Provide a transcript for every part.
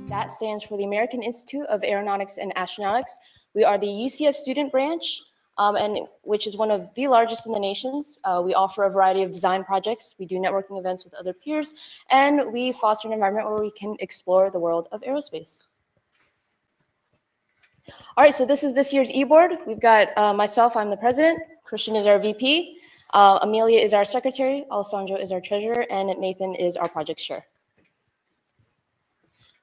That stands for the American Institute of Aeronautics and Astronautics. We are the UCF student branch, and which is one of the largest in the nations. We offer a variety of design projects. We do networking events with other peers, and we foster an environment where we can explore the world of aerospace. All right, so this is this year's e-board. We've got myself, I'm the president. Christian is our VP. Amelia is our secretary. Alessandro is our treasurer, and Nathan is our project chair.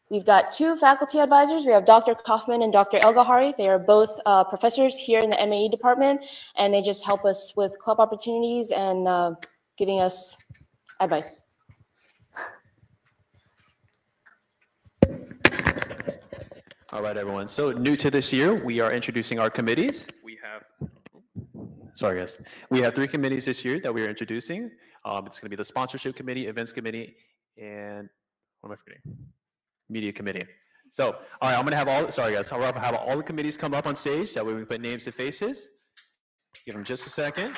We've got two faculty advisors. We have Dr. Kaufman and Dr. Elgahari. They are both professors here in the MAE department, and they just help us with club opportunities and giving us advice. All right, everyone. So new to this year, we are introducing our committees. Sorry, guys. We have 3 committees this year that we are introducing. It's going to be the sponsorship committee, events committee, and what am I forgetting? Media committee. So, all right, I'm going to have all, sorry guys, I'll have all the committees come up on stage. That way we put names to faces. Give them just a second.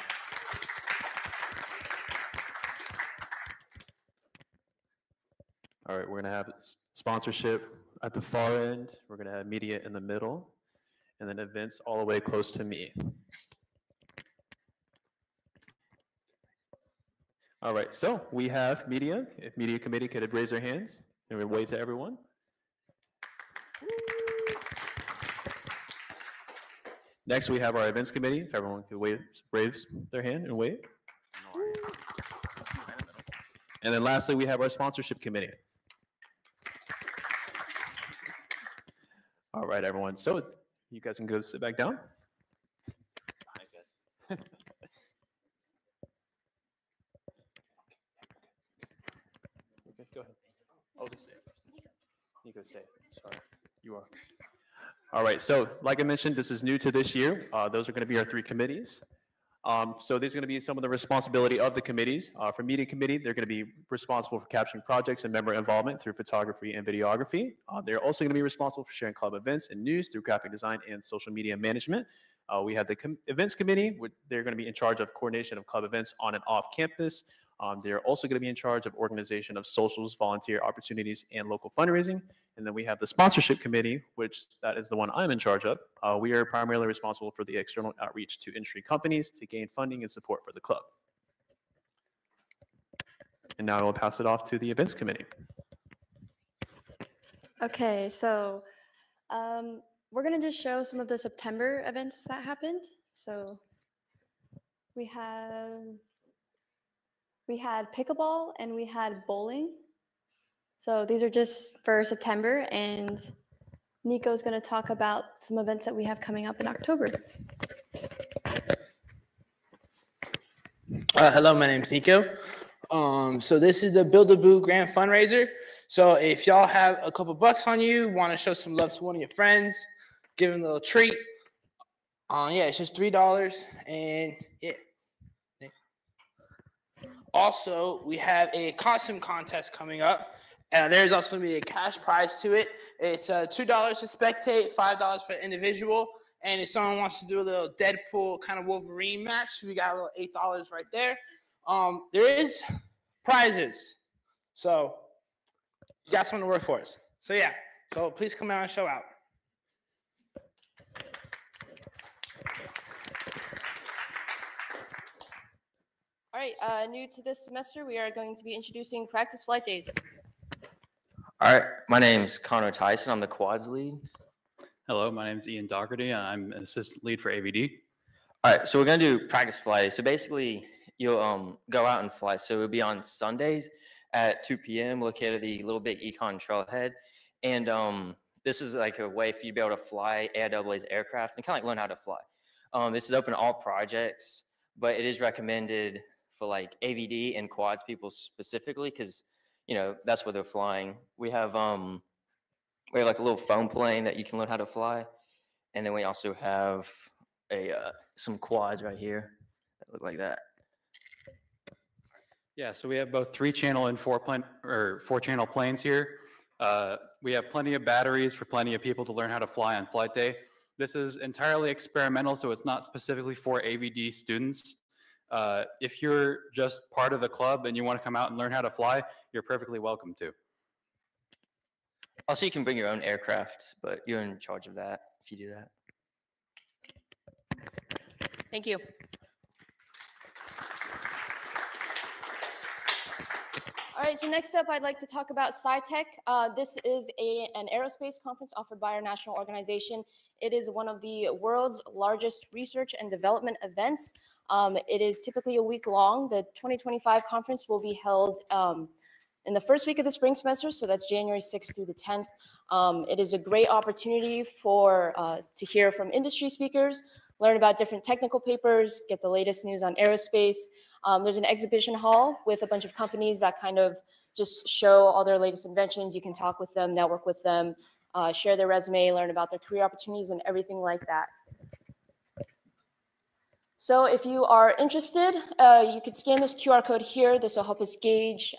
All right, we're going to have sponsorship at the far end. We're going to have media in the middle, and then events all the way close to me. All right, so we have media. If media committee could raise their hands. And we wave to everyone. Next, we have our events committee. If everyone could raise their hand and wave. And then lastly, we have our sponsorship committee. All right, everyone. So you guys can go sit back down. Thanks, guys. Okay, go ahead. I'll just stay. Nico, stay. Sorry, you are. All right, so like I mentioned, this is new to this year. Those are going to be our 3 committees. So these are going to be some of the responsibility of the committees. For media committee, they're going to be responsible for capturing projects and member involvement through photography and videography. They're also going to be responsible for sharing club events and news through graphic design and social media management. We have the events committee. They're going to be in charge of coordination of club events on and off campus. They're also going to be in charge of organization of socials, volunteer opportunities, and local fundraising. And then we have the sponsorship committee, which that is the one I'm in charge of. We are primarily responsible for the external outreach to industry companies to gain funding and support for the club. And now I will pass it off to the events committee. Okay, so we're going to just show some of the September events that happened. So we had pickleball and we had bowling. So these are just for September, and Nico's going to talk about some events that we have coming up in October. Hello, my name's Nico. So this is the Build a Boo Grand Fundraiser. So if y'all have a couple bucks on you, want to show some love to one of your friends, give them a little treat. Yeah, it's just $3, and yeah. Also, we have a costume contest coming up. There's also going to be a cash prize to it. It's $2 to spectate, $5 for individual. And if someone wants to do a little Deadpool kind of Wolverine match, we got a little $8 right there. There is prizes. So you got something to work for us. So yeah, so please come out and show out. All right, new to this semester, we are going to be introducing practice flight days. All right, my name's Connor Tyson. I'm the quads lead. Hello, my name is Ian Doherty. I'm an assistant lead for AVD. All right, so we're gonna do practice flight. So basically, you'll go out and fly. So it'll be on Sundays at 2 p.m. located at the Little Big Econ Trailhead. And this is like a way for you to be able to fly AIAA's aircraft and kind of like learn how to fly. This is open to all projects, but it is recommended for like AVD and quads people specifically because that's where they're flying. We have like a little foam plane that you can learn how to fly, and then we also have some quads right here that look like that. Yeah, so we have both 3-channel and 4-channel planes here. We have plenty of batteries for plenty of people to learn how to fly on flight day. This is entirely experimental, so it's not specifically for AVD students. If you're just part of the club and you want to come out and learn how to fly, you're perfectly welcome to. Also, you can bring your own aircraft, but you're in charge of that if you do that. Thank you. All right, so next up, I'd like to talk about SciTech. This is an aerospace conference offered by our national organization. It is one of the world's largest research and development events. It is typically a week long. The 2025 conference will be held in the first week of the spring semester, so that's January 6th through the 10th. It is a great opportunity to hear from industry speakers, learn about different technical papers, get the latest news on aerospace. There's an exhibition hall with a bunch of companies that kind of just show all their latest inventions. You can talk with them, network with them, share their resume, learn about their career opportunities and everything like that. So if you are interested, you could scan this QR code here. This will help us gauge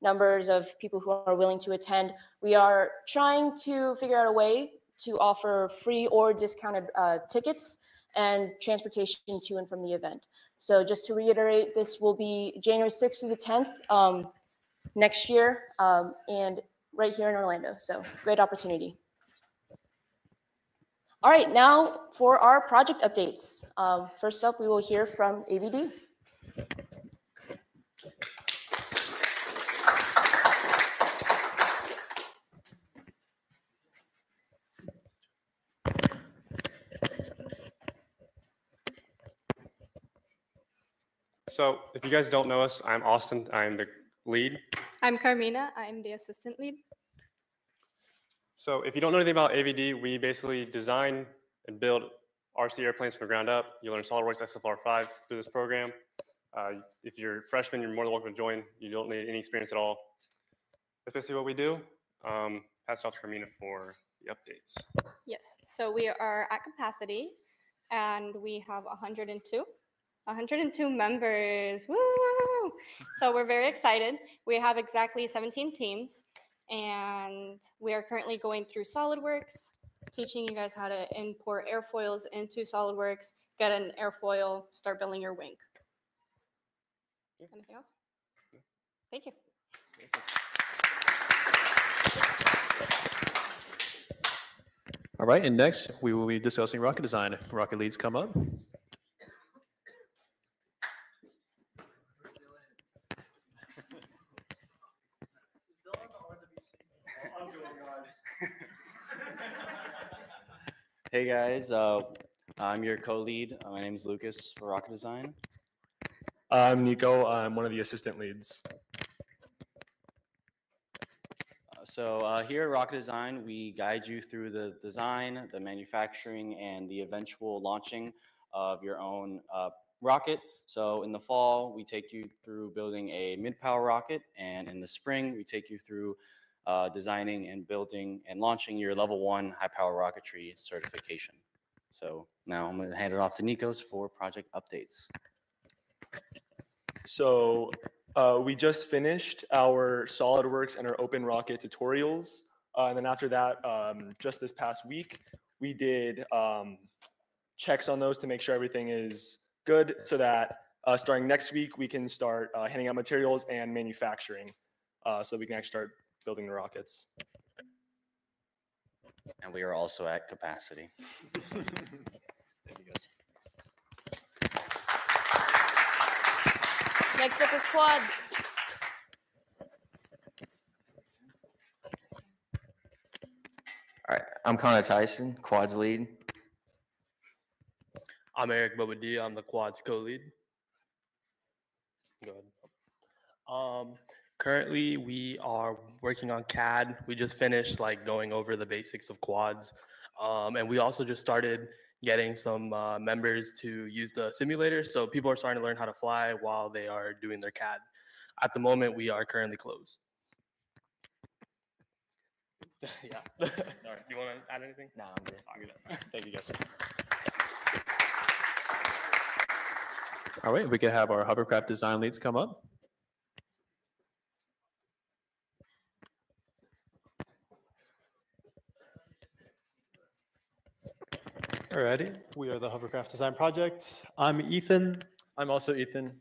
numbers of people who are willing to attend. We are trying to figure out a way to offer free or discounted tickets and transportation to and from the event. So just to reiterate, this will be January 6th through the 10th next year and right here in Orlando. So great opportunity. All right, now for our project updates. First up, we will hear from ABD. So if you guys don't know us, I'm Austin. I'm the lead. I'm Carmina. I'm the assistant lead. So if you don't know anything about AVD, we basically design and build RC airplanes from the ground up. You learn SolidWorks XFR5 through this program. If you're a freshman, you're more than welcome to join. You don't need any experience at all. That's basically what we do. Pass it off to Carmina for the updates. Yes, so we are at capacity and we have 102 members. Woo! So we're very excited. We have exactly 17 teams and we are currently going through SolidWorks, teaching you guys how to import airfoils into SolidWorks, get an airfoil, start building your wing. Anything else? Thank you. All right, and next we will be discussing rocket design. Rocket leads come up. Hey guys, I'm your co-lead. My name is Lucas for Rocket Design. I'm Nico. I'm one of the assistant leads. Here at Rocket Design, we guide you through the design, the manufacturing, and the eventual launching of your own rocket. So in the fall, we take you through building a mid-power rocket, and in the spring, we take you through designing and building and launching your level 1 high-power rocketry certification. So now I'm going to hand it off to Nikos for project updates. So we just finished our SolidWorks and our Open Rocket tutorials. And then after that, just this past week, we did checks on those to make sure everything is good so that starting next week, we can start handing out materials and manufacturing so we can actually start building the rockets. And we are also at capacity. Thank you guys. Next up is quads. All right, I'm Connor Tyson, quads lead. I'm Eric Bobadilla. I'm the quads co-lead. Go ahead. Currently, we are working on CAD. We just finished going over the basics of quads. And we also just started getting some members to use the simulator. So people are starting to learn how to fly while they are doing their CAD. At the moment, we are currently closed. Yeah. All right. You want to add anything? No, I'm good. All right. Thank you, guys. All right, we can have our hovercraft design leads come up. Alrighty, we are the Hovercraft Design Project. I'm Ethan. I'm also Ethan.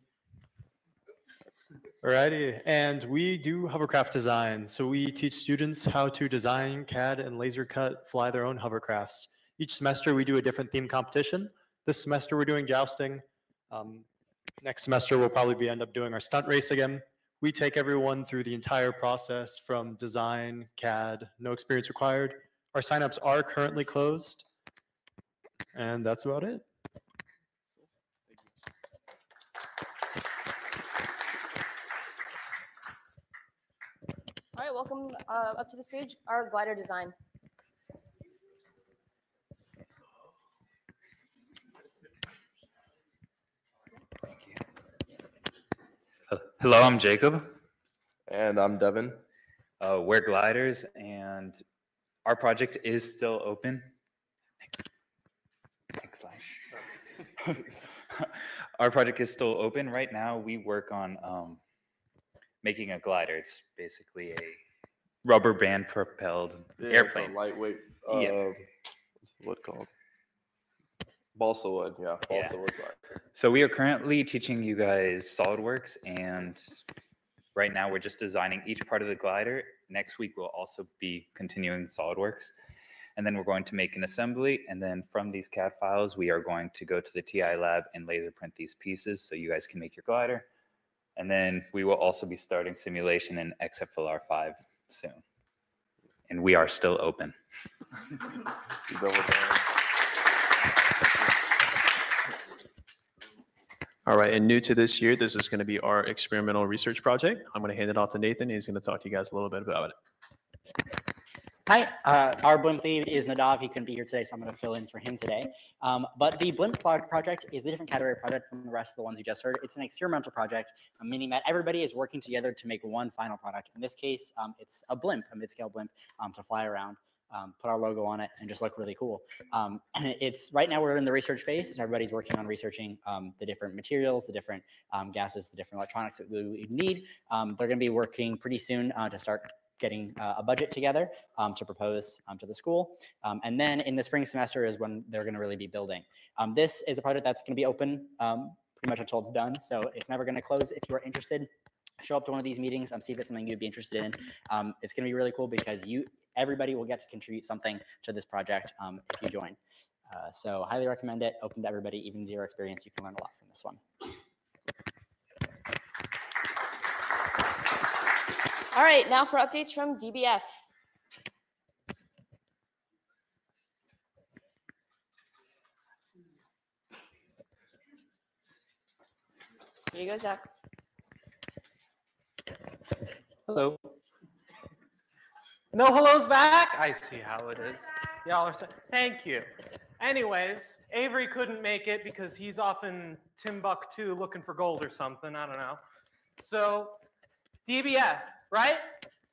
Alrighty, and we do hovercraft design. So we teach students how to design, CAD, and laser cut, fly their own hovercrafts. Each semester we do a different theme competition. This semester we're doing jousting. Next semester we'll probably end up doing our stunt race again. We take everyone through the entire process from design, CAD, no experience required. Our signups are currently closed, and that's about it. All right, welcome up to the stage, our glider design. Hello, I'm Jacob. And I'm Devin. We're gliders, and our project is still open. Next slide. Our project is still open. Right now, we work on making a glider. It's basically a rubber band propelled airplane. It's a lightweight, Yeah. what's the wood called? Balsa wood, yeah, balsa Yeah. wood glider. So we are currently teaching you guys SolidWorks, and right now we're just designing each part of the glider. Next week we'll also be continuing SolidWorks, and then we're going to make an assembly, and then from these CAD files we are going to go to the TI lab and laser print these pieces so you guys can make your glider. And then we will also be starting simulation in XFLR 5 soon. And we are still open. All right, and new to this year, this is going to be our experimental research project. I'm going to hand it off to Nathan. He's going to talk to you guys a little bit about it. Hi, our blimp lead is Nadav. He couldn't be here today, so I'm going to fill in for him today. But the blimp project is a different category project from the rest of the ones you just heard. It's an experimental project, meaning that everybody is working together to make one final product. In this case, it's a blimp, a mid-scale blimp to fly around, put our logo on it, and just look really cool. It's right now we're in the research phase, so everybody's working on researching the different materials, the different gases, the different electronics that we need. They're going to be working pretty soon to start getting a budget together to propose to the school. And then in the spring semester is when they're going to really be building. This is a project that's going to be open pretty much until it's done. So it's never going to close. If you are interested, show up to one of these meetings, see if it's something you'd be interested in. It's going to be really cool because everybody will get to contribute something to this project if you join. So highly recommend it. Open to everybody, even zero experience. You can learn a lot from this one. All right, now for updates from DBF. Here you go, Zach. Hello. No hellos back? I see how it is. Y'all are saying, thank you. Anyways, Avery couldn't make it because he's off in Timbuktu looking for gold or something. I don't know. So, DBF, right?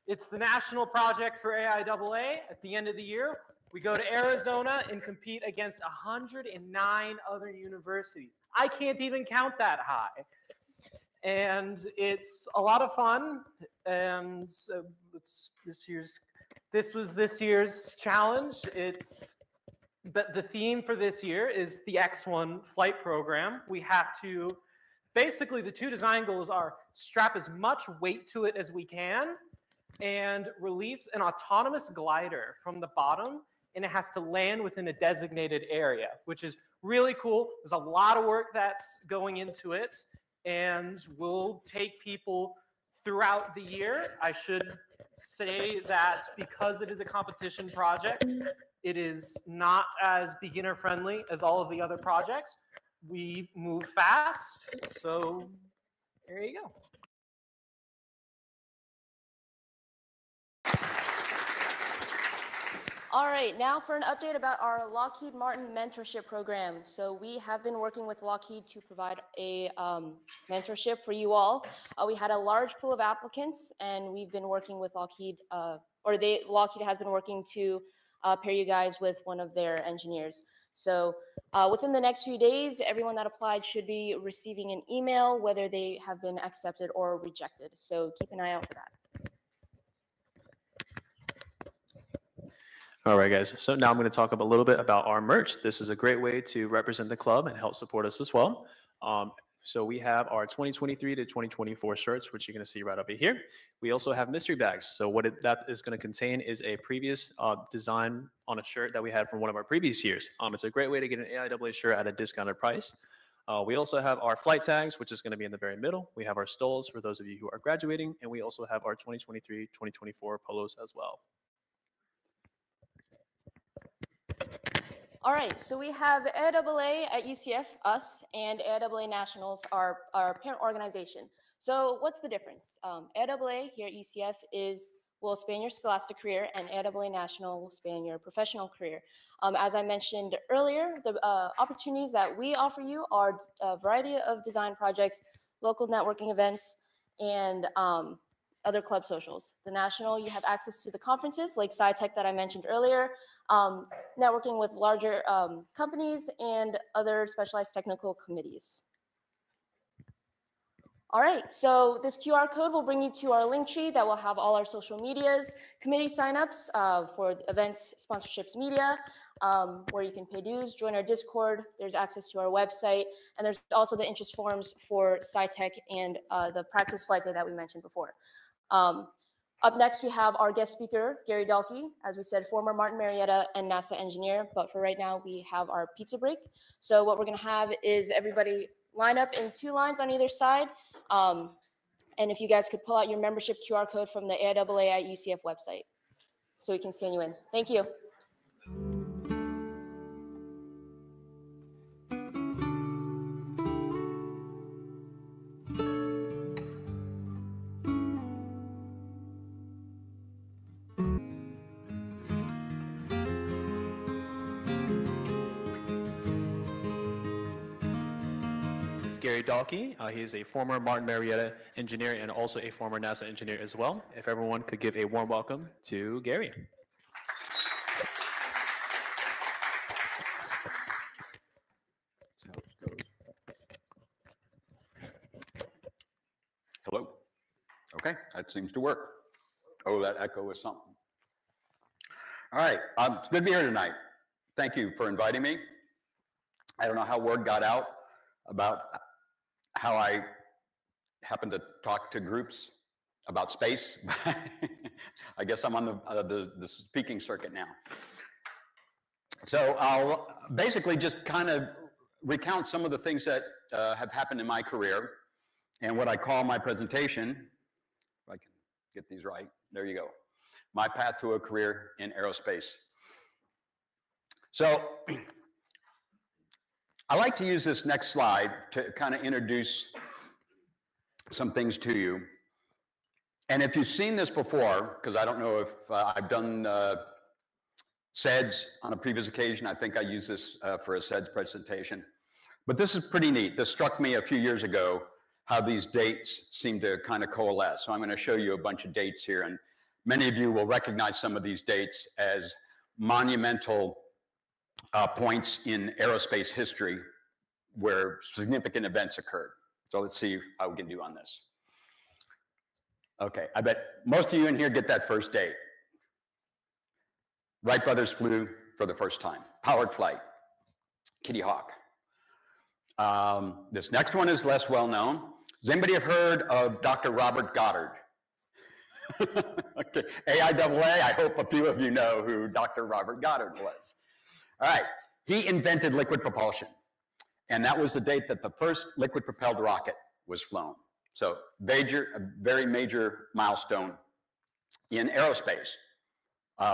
It's the national project for AIAA. At the end of the year, we go to Arizona and compete against 109 other universities. I can't even count that high. And it's a lot of fun. And this was this year's challenge. But the theme for this year is the X1 flight program. We have to, basically the two design goals are strap as much weight to it as we can and release an autonomous glider from the bottom, and it has to land within a designated area, which is really cool. There's a lot of work that's going into it, and we'll take people throughout the year. I should say that because it is a competition project, it is not as beginner friendly as all of the other projects. We move fast, so there you go. All right, now for an update about our Lockheed Martin mentorship program. So we have been working with Lockheed to provide a mentorship for you all. We had a large pool of applicants, and we've been working with Lockheed, Lockheed has been working to pair you guys with one of their engineers. So within the next few days, everyone that applied should be receiving an email whether they have been accepted or rejected. So keep an eye out for that. All right, guys. So now I'm going to talk a little bit about our merch. This is a great way to represent the club and help support us as well. So we have our 2023 to 2024 shirts, which you're going to see right over here. We also have mystery bags. So what that is going to contain is a previous design on a shirt that we had from one of our previous years. It's a great way to get an AIAA shirt at a discounted price. We also have our flight tags, which is going to be in the very middle. We have our stoles for those of you who are graduating, and we also have our 2023-2024 polos as well. All right, so we have AIAA at UCF, us, and AIAA Nationals, our parent organization. So what's the difference? AIAA here at UCF will span your scholastic career, and AIAA National will span your professional career. As I mentioned earlier, the opportunities that we offer you are a variety of design projects, local networking events, and other club socials. The National, you have access to the conferences like SciTech that I mentioned earlier, networking with larger companies and other specialized technical committees. All right, so this QR code will bring you to our link tree that will have all our social medias, committee signups for events, sponsorships, media, where you can pay dues, join our Discord, there's access to our website, and there's also the interest forms for SciTech and the practice flight day that we mentioned before. Up next, we have our guest speaker, Gary Dahlke, as we said, former Martin Marietta and NASA engineer, but for right now, we have our pizza break. So what we're gonna have is everybody line up in 2 lines on either side. And if you guys could pull out your membership QR code from the AIAA at UCF website so we can scan you in. Thank you. Gary Dahlke. He is a former Martin Marietta engineer and also a former NASA engineer as well. If everyone could give a warm welcome to Gary. Hello. Okay, that seems to work. Oh, that echo is something. All right, it's good to be here tonight. Thank you for inviting me. I don't know how word got out about how I happen to talk to groups about space. I guess I'm on the speaking circuit now. So I'll basically just kind of recount some of the things that have happened in my career and what I call my presentation, if I can get these right, there you go, my path to a career in aerospace. So I like to use this next slide to kind of introduce some things to you. And if you've seen this before, because I don't know if I've done SEDS on a previous occasion, I think I used this for a SEDS presentation. But this is pretty neat. This struck me a few years ago, how these dates seem to kind of coalesce. So I'm going to show you a bunch of dates here, and many of you will recognize some of these dates as monumental points in aerospace history where significant events occurred. So let's see how we can do on this. Okay, I bet most of you in here get that first date. Wright brothers flew for the first time. Powered flight, Kitty Hawk. This next one is less well known. Does anybody have heard of Dr. Robert Goddard? Okay, AIAA, I hope a few of you know who Dr. Robert Goddard was. All right, he invented liquid propulsion. And that was the date that the first liquid-propelled rocket was flown. So a very major milestone in aerospace.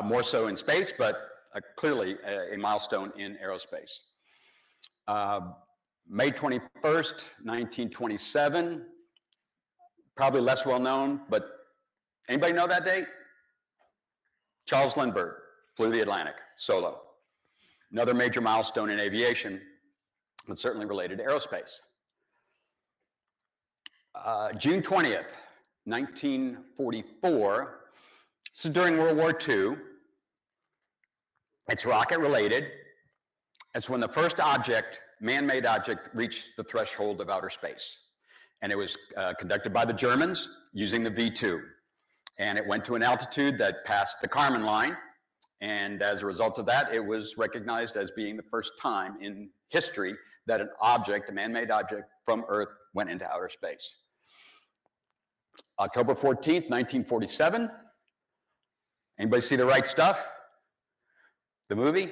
More so in space, but clearly a milestone in aerospace. May 21st, 1927, probably less well known, but anybody know that date? Charles Lindbergh flew the Atlantic solo. Another major milestone in aviation, but certainly related to aerospace. June 20th, 1944, this is during World War II. It's rocket related. It's when the first object, man-made object, reached the threshold of outer space. And it was conducted by the Germans using the V2. And it went to an altitude that passed the Kármán line. And as a result of that, it was recognized as being the first time in history that an object, a man-made object from Earth, went into outer space. October 14th, 1947. Anybody see The Right Stuff? The movie?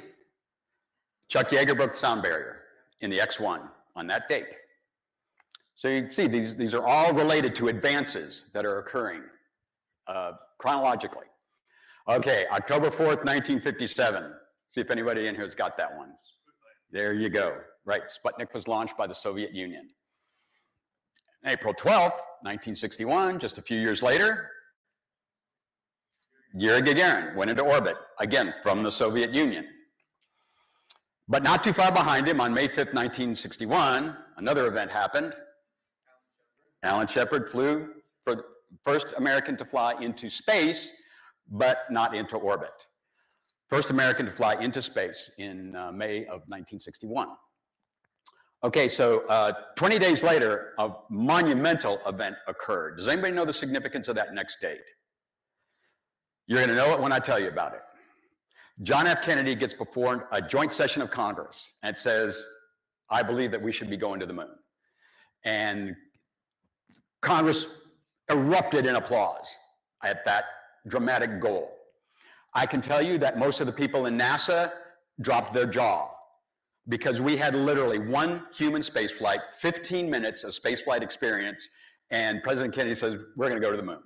Chuck Yeager broke the sound barrier in the X-1 on that date. So you can see these are all related to advances that are occurring chronologically. Okay, October 4th, 1957. See if anybody in here has got that one. There you go. Right, Sputnik was launched by the Soviet Union. April 12th, 1961, just a few years later, Yuri Gagarin went into orbit, again, from the Soviet Union. But not too far behind him, on May 5th, 1961, another event happened. Alan Shepard flew for the first American to fly into space, but not into orbit. First American to fly into space in May of 1961. Okay, so 20 days later, a monumental event occurred. Does anybody know the significance of that next date? You're going to know it when I tell you about it. John F. Kennedy gets before a joint session of Congress and says, I believe that we should be going to the moon. And Congress erupted in applause at that dramatic goal. I can tell you that most of the people in NASA dropped their jaw because we had literally one human space flight, 15 minutes of space flight experience, and President Kennedy says, we're going to go to the moon.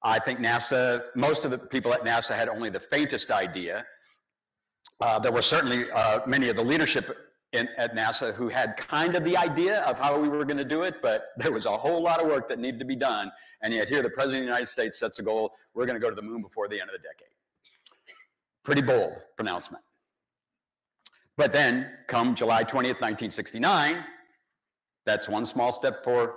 I think NASA, most of the people at NASA had only the faintest idea. There were certainly many of the leadership at NASA who had kind of the idea of how we were going to do it, but there was a whole lot of work that needed to be done. And yet here the President of the United States sets a goal, we're going to go to the moon before the end of the decade. Pretty bold pronouncement. But then come July 20th, 1969, that's one small step for,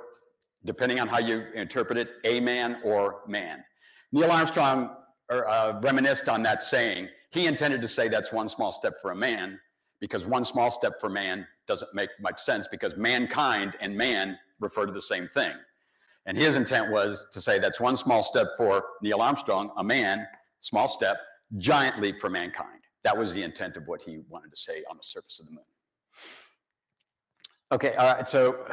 depending on how you interpret it, a man or man. Neil Armstrong reminisced on that saying. He intended to say that's one small step for a man, because one small step for man doesn't make much sense because mankind and man refer to the same thing. And his intent was to say that's one small step for Neil Armstrong, a man, small step, giant leap for mankind. That was the intent of what he wanted to say on the surface of the moon. Okay, all right, so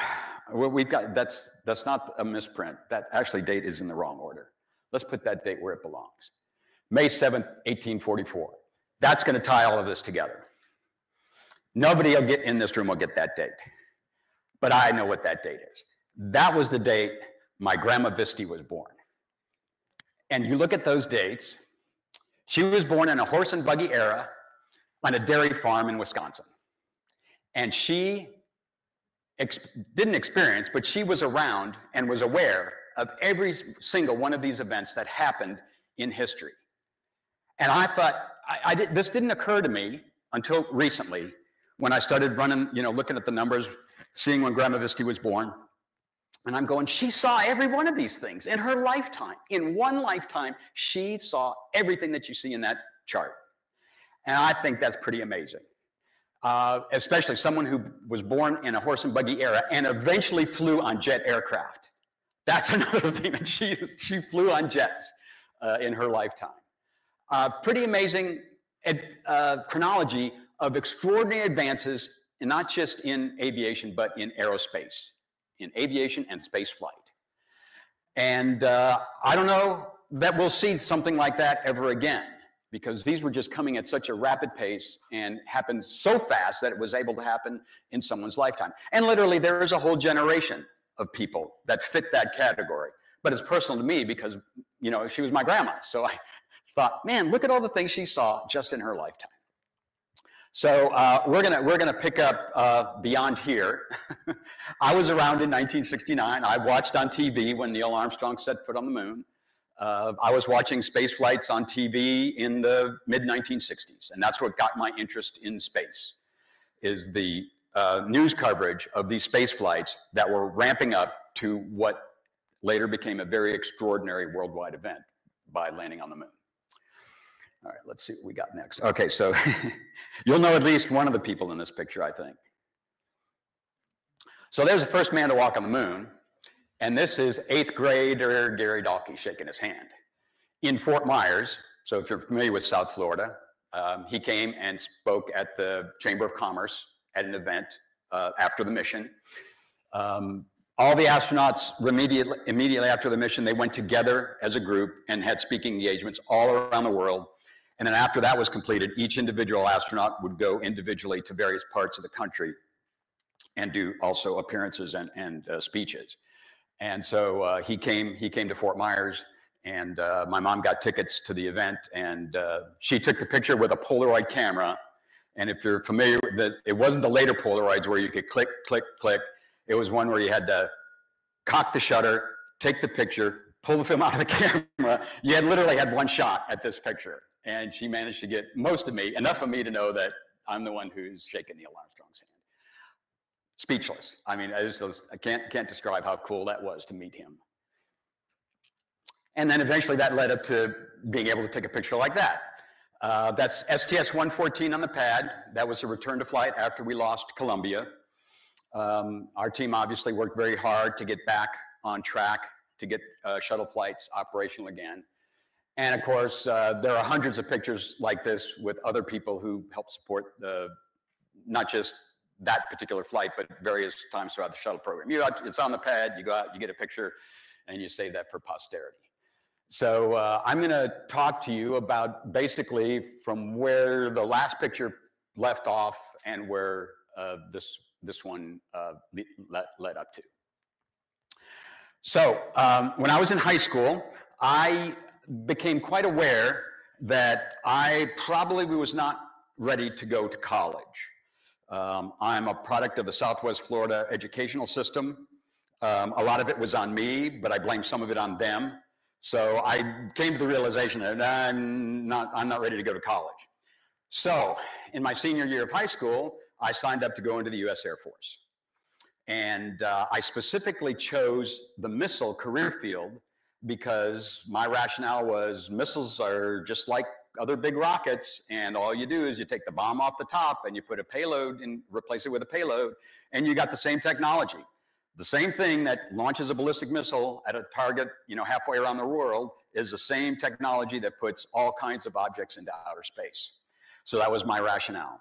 we've got, that's not a misprint. That actually date is in the wrong order. Let's put that date where it belongs. May 7th, 1844. That's going to tie all of this together. Nobody will get in this room will get that date. But I know what that date is. That was the date my grandma Visti was born. And you look at those dates, she was born in a horse and buggy era on a dairy farm in Wisconsin. And she didn't experience, but she was around and was aware of every single one of these events that happened in history. And I thought, this didn't occur to me until recently when I started running, looking at the numbers, seeing when Grandma Visti was born. And I'm going, she saw every one of these things in her lifetime. In one lifetime, she saw everything that you see in that chart. And I think that's pretty amazing. Especially someone who was born in a horse and buggy era and eventually flew on jet aircraft. That's another thing that she flew on jets in her lifetime. Pretty amazing chronology of extraordinary advances, and not just in aviation, but in aerospace, in aviation and space flight. And I don't know that we'll see something like that ever again, because these were just coming at such a rapid pace and happened so fast that it was able to happen in someone's lifetime. And literally, there is a whole generation of people that fit that category. But it's personal to me because, she was my grandma. So I thought, man, look at all the things she saw just in her lifetime. So we're gonna pick up beyond here. I was around in 1969. I watched on TV when Neil Armstrong set foot on the moon. I was watching space flights on TV in the mid-1960s, and that's what got my interest in space, is the news coverage of these space flights that were ramping up to what later became a very extraordinary worldwide event by landing on the moon. All right, let's see what we got next. Okay, so you'll know at least one of the people in this picture, I think. So there's the first man to walk on the moon, and this is 8th grader Gary Dahlke shaking his hand in Fort Myers. So if you're familiar with South Florida, he came and spoke at the Chamber of Commerce at an event after the mission. All the astronauts immediately after the mission, they went together as a group and had speaking engagements all around the world. And then after that was completed, each individual astronaut would go individually to various parts of the country and do also appearances and speeches. And so he came to Fort Myers, and my mom got tickets to the event, and she took the picture with a Polaroid camera. And if you're familiar with it, it wasn't the later Polaroids where you could click, click, click. It was one where you had to cock the shutter, take the picture, pull the film out of the camera. You literally had one shot at this picture. And she managed to get most of me, enough of me to know that I'm the one who's shaking Neil Armstrong's hand. Speechless. I mean, I can't describe how cool that was to meet him. And then eventually that led up to being able to take a picture like that. That's STS-114 on the pad. That was a return to flight after we lost Columbia. Our team obviously worked very hard to get back on track to get shuttle flights operational again. And of course, there are hundreds of pictures like this with other people who help support not just that particular flight, but various times throughout the shuttle program. It's on the pad, you go out, you get a picture, and you save that for posterity. So I'm going to talk to you about basically from where the last picture left off and where this one led up to. So when I was in high school, I became quite aware that I probably was not ready to go to college. I'm a product of the Southwest Florida educational system. A lot of it was on me, but I blame some of it on them. So I came to the realization that I'm not ready to go to college. So in my senior year of high school, I signed up to go into the U.S. Air Force. And I specifically chose the missile career field because my rationale was missiles are just like other big rockets, and all you do is you take the bomb off the top and you put a payload and replace it with a payload, and you got the same technology. The same thing that launches a ballistic missile at a target, halfway around the world is the same technology that puts all kinds of objects into outer space. So that was my rationale.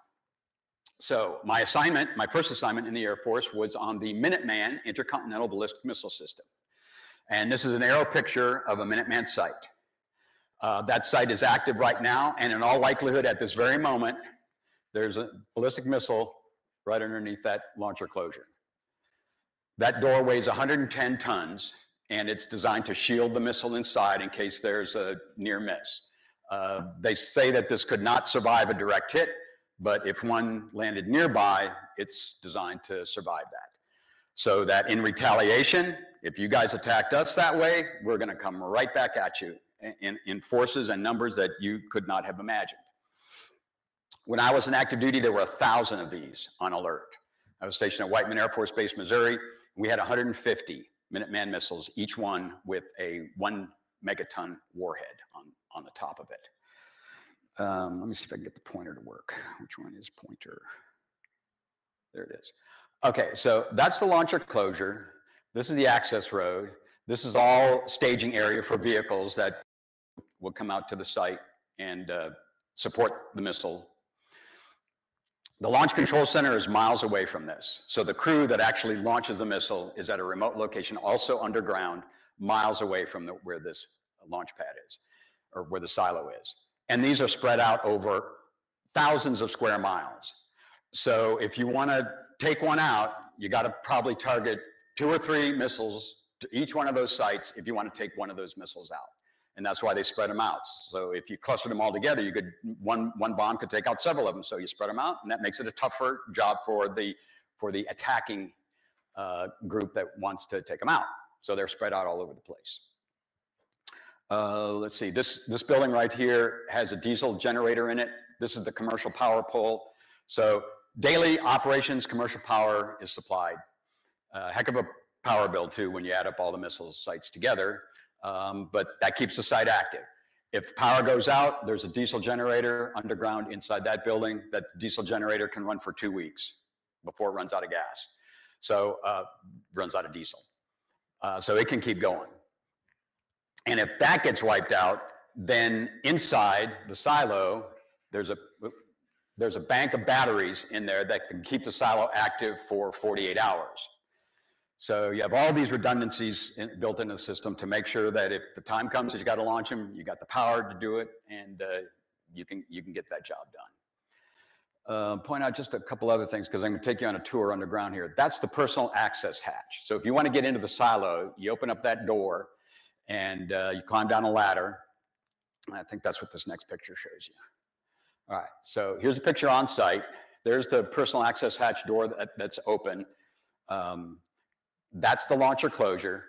So my first assignment in the Air Force was on the Minuteman Intercontinental Ballistic Missile System. And this is an aerial picture of a Minuteman site. That site is active right now, and in all likelihood at this very moment, there's a ballistic missile right underneath that launcher closure. That door weighs 110 tons, and it's designed to shield the missile inside in case there's a near miss. They say that this could not survive a direct hit, but if one landed nearby, it's designed to survive that. So that in retaliation, if you guys attacked us that way, we're going to come right back at you in forces and numbers that you could not have imagined. When I was in active duty, there were 1,000 of these on alert. I was stationed at Whiteman Air Force Base, Missouri. We had 150 Minuteman missiles, each one with a 1 megaton warhead on the top of it. Let me see if I can get the pointer to work. Which one is pointer? There it is. Okay, so that's the launcher closure. This is the access road. This is all staging area for vehicles that will come out to the site and support the missile. The Launch Control Center is miles away from this. So the crew that actually launches the missile is at a remote location, also underground, miles away from where this launch pad is, or where the silo is. And these are spread out over thousands of square miles. So if you want to take one out, you got to probably target 2 or 3 missiles to each one of those sites if you want to take one of those missiles out. And that's why they spread them out. So if you clustered them all together, you could one bomb could take out several of them. So you spread them out, and that makes it a tougher job for the attacking group that wants to take them out. So they're spread out all over the place. Let's see, this building right here has a diesel generator in it. This is the commercial power pole. So daily operations, commercial power is supplied. Heck of a power bill too when you add up all the missile sites together, but that keeps the site active. If power goes out, there's a diesel generator underground inside that building. That diesel generator can run for 2 weeks before it runs out of gas. So runs out of diesel. So it can keep going. And if that gets wiped out, then inside the silo, there's a there's a bank of batteries in there that can keep the silo active for 48 hours. So you have all these redundancies built into the system to make sure that if the time comes that you got to launch them, you got the power to do it, and you can get that job done. Point out just a couple other things because I'm going to take you on a tour underground here. That's the personal access hatch. So if you want to get into the silo, you open up that door and you climb down a ladder. And I think that's what this next picture shows you. All right, so here's a picture on site. There's the personal access hatch door that's open. That's the launcher closure.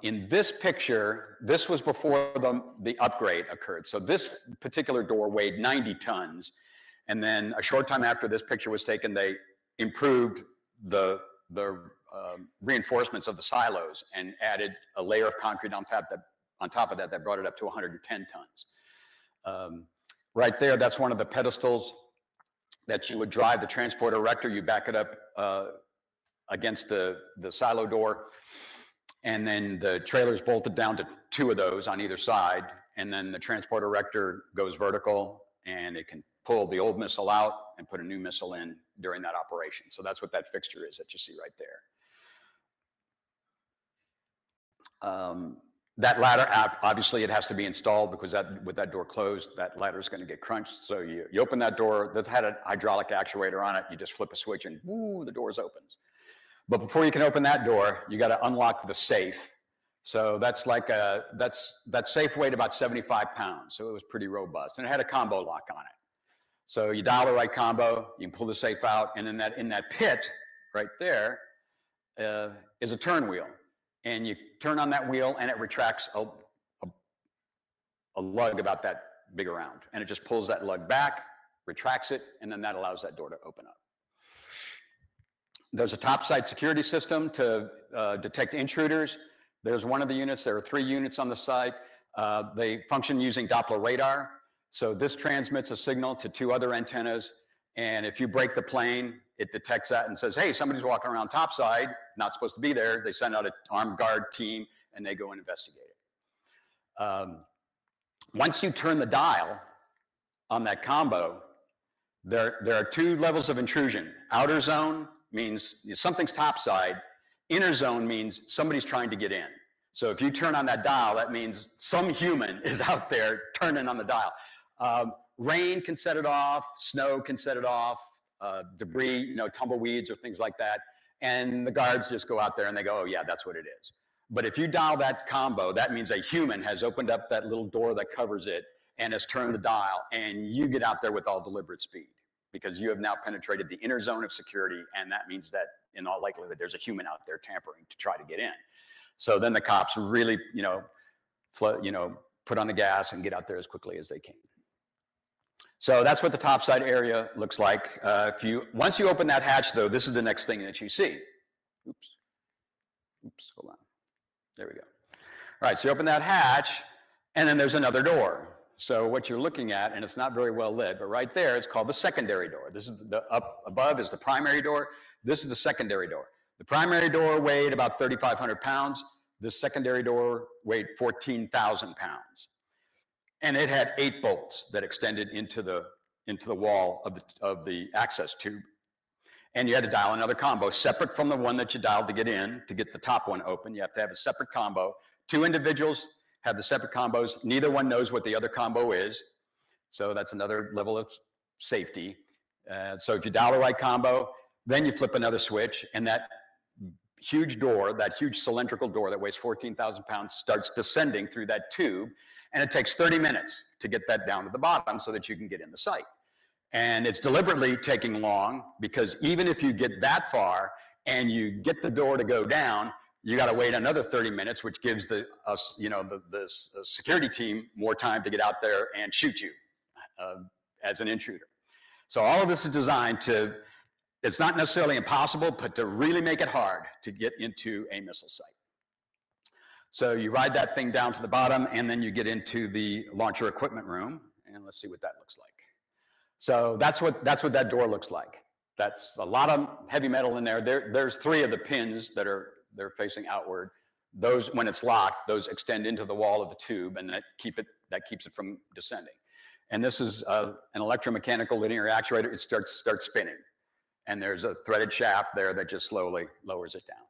In this picture, this was before the upgrade occurred. So this particular door weighed 90 tons. And then a short time after this picture was taken, they improved the reinforcements of the silos and added a layer of concrete on top of that that brought it up to 110 tons. Right there, that's one of the pedestals that you would drive the transport erector. You back it up against the silo door, and then the trailer's bolted down to 2 of those on either side, and then the transport erector goes vertical, and it can pull the old missile out and put a new missile in during that operation. So that's what that fixture is that you see right there. That ladder, obviously it has to be installed because with that door closed, that ladder is going to get crunched. So you open that door, that's had a hydraulic actuator on it, you just flip a switch and woo, the door opens. But before you can open that door, you got to unlock the safe. So that's like that safe weighed about 75 pounds. So it was pretty robust, and it had a combo lock on it. So you dial the right combo, you can pull the safe out, and in that pit right there is a turn wheel. And you turn on that wheel, and it retracts a lug about that big around. And it just pulls that lug back, retracts it, and then that allows that door to open up. There's a topside security system to detect intruders. There's one of the units. There are 3 units on the site. They function using Doppler radar. So this transmits a signal to 2 other antennas. And if you break the plane, it detects that and says, hey, somebody's walking around topside, not supposed to be there. They send out an armed guard team, and they go and investigate it. Once you turn the dial on that combo, there are 2 levels of intrusion. Outer zone means something's topside. Inner zone means somebody's trying to get in. So if you turn on that dial, that means some human is out there turning on the dial. Rain can set it off, snow can set it off, debris, tumbleweeds or things like that. And the guards just go out there and they go, oh yeah, that's what it is. But if you dial that combo, that means a human has opened up that little door that covers it and has turned the dial, and you get out there with all deliberate speed because you have now penetrated the inner zone of security, and that means that in all likelihood there's a human out there tampering to try to get in. So then the cops really, put on the gas and get out there as quickly as they can. So that's what the topside area looks like. Once you open that hatch, though, this is the next thing that you see. Oops, hold on. There we go. All right, so you open that hatch, and then there's another door. So what you're looking at, and it's not very well lit, but right there, it's called the secondary door. This is up above is the primary door. This is the secondary door. The primary door weighed about 3,500 pounds. The secondary door weighed 14,000 pounds. And it had 8 bolts that extended into the wall of the access tube. And you had to dial another combo separate from the one that you dialed to get in. To get the top one open, you have to have a separate combo. 2 individuals have the separate combos. Neither one knows what the other combo is. So that's another level of safety. So if you dial the right combo, then you flip another switch, and that huge door, that huge cylindrical door that weighs 14,000 pounds starts descending through that tube. And it takes 30 minutes to get that down to the bottom so that you can get in the site. And it's deliberately taking long because even if you get that far and you get the door to go down, you got to wait another 30 minutes, which gives the security team more time to get out there and shoot you as an intruder. So all of this is designed to, it's not necessarily impossible, but to really make it hard to get into a missile site. So you ride that thing down to the bottom, and then you get into the launcher equipment room, and let's see what that looks like. So that's what that door looks like. That's a lot of heavy metal in there. There's 3 of the pins that they're facing outward. Those, when it's locked, those extend into the wall of the tube, and that keeps it from descending. And this is an electromechanical linear actuator. It starts spinning. And there's a threaded shaft there that just slowly lowers it down.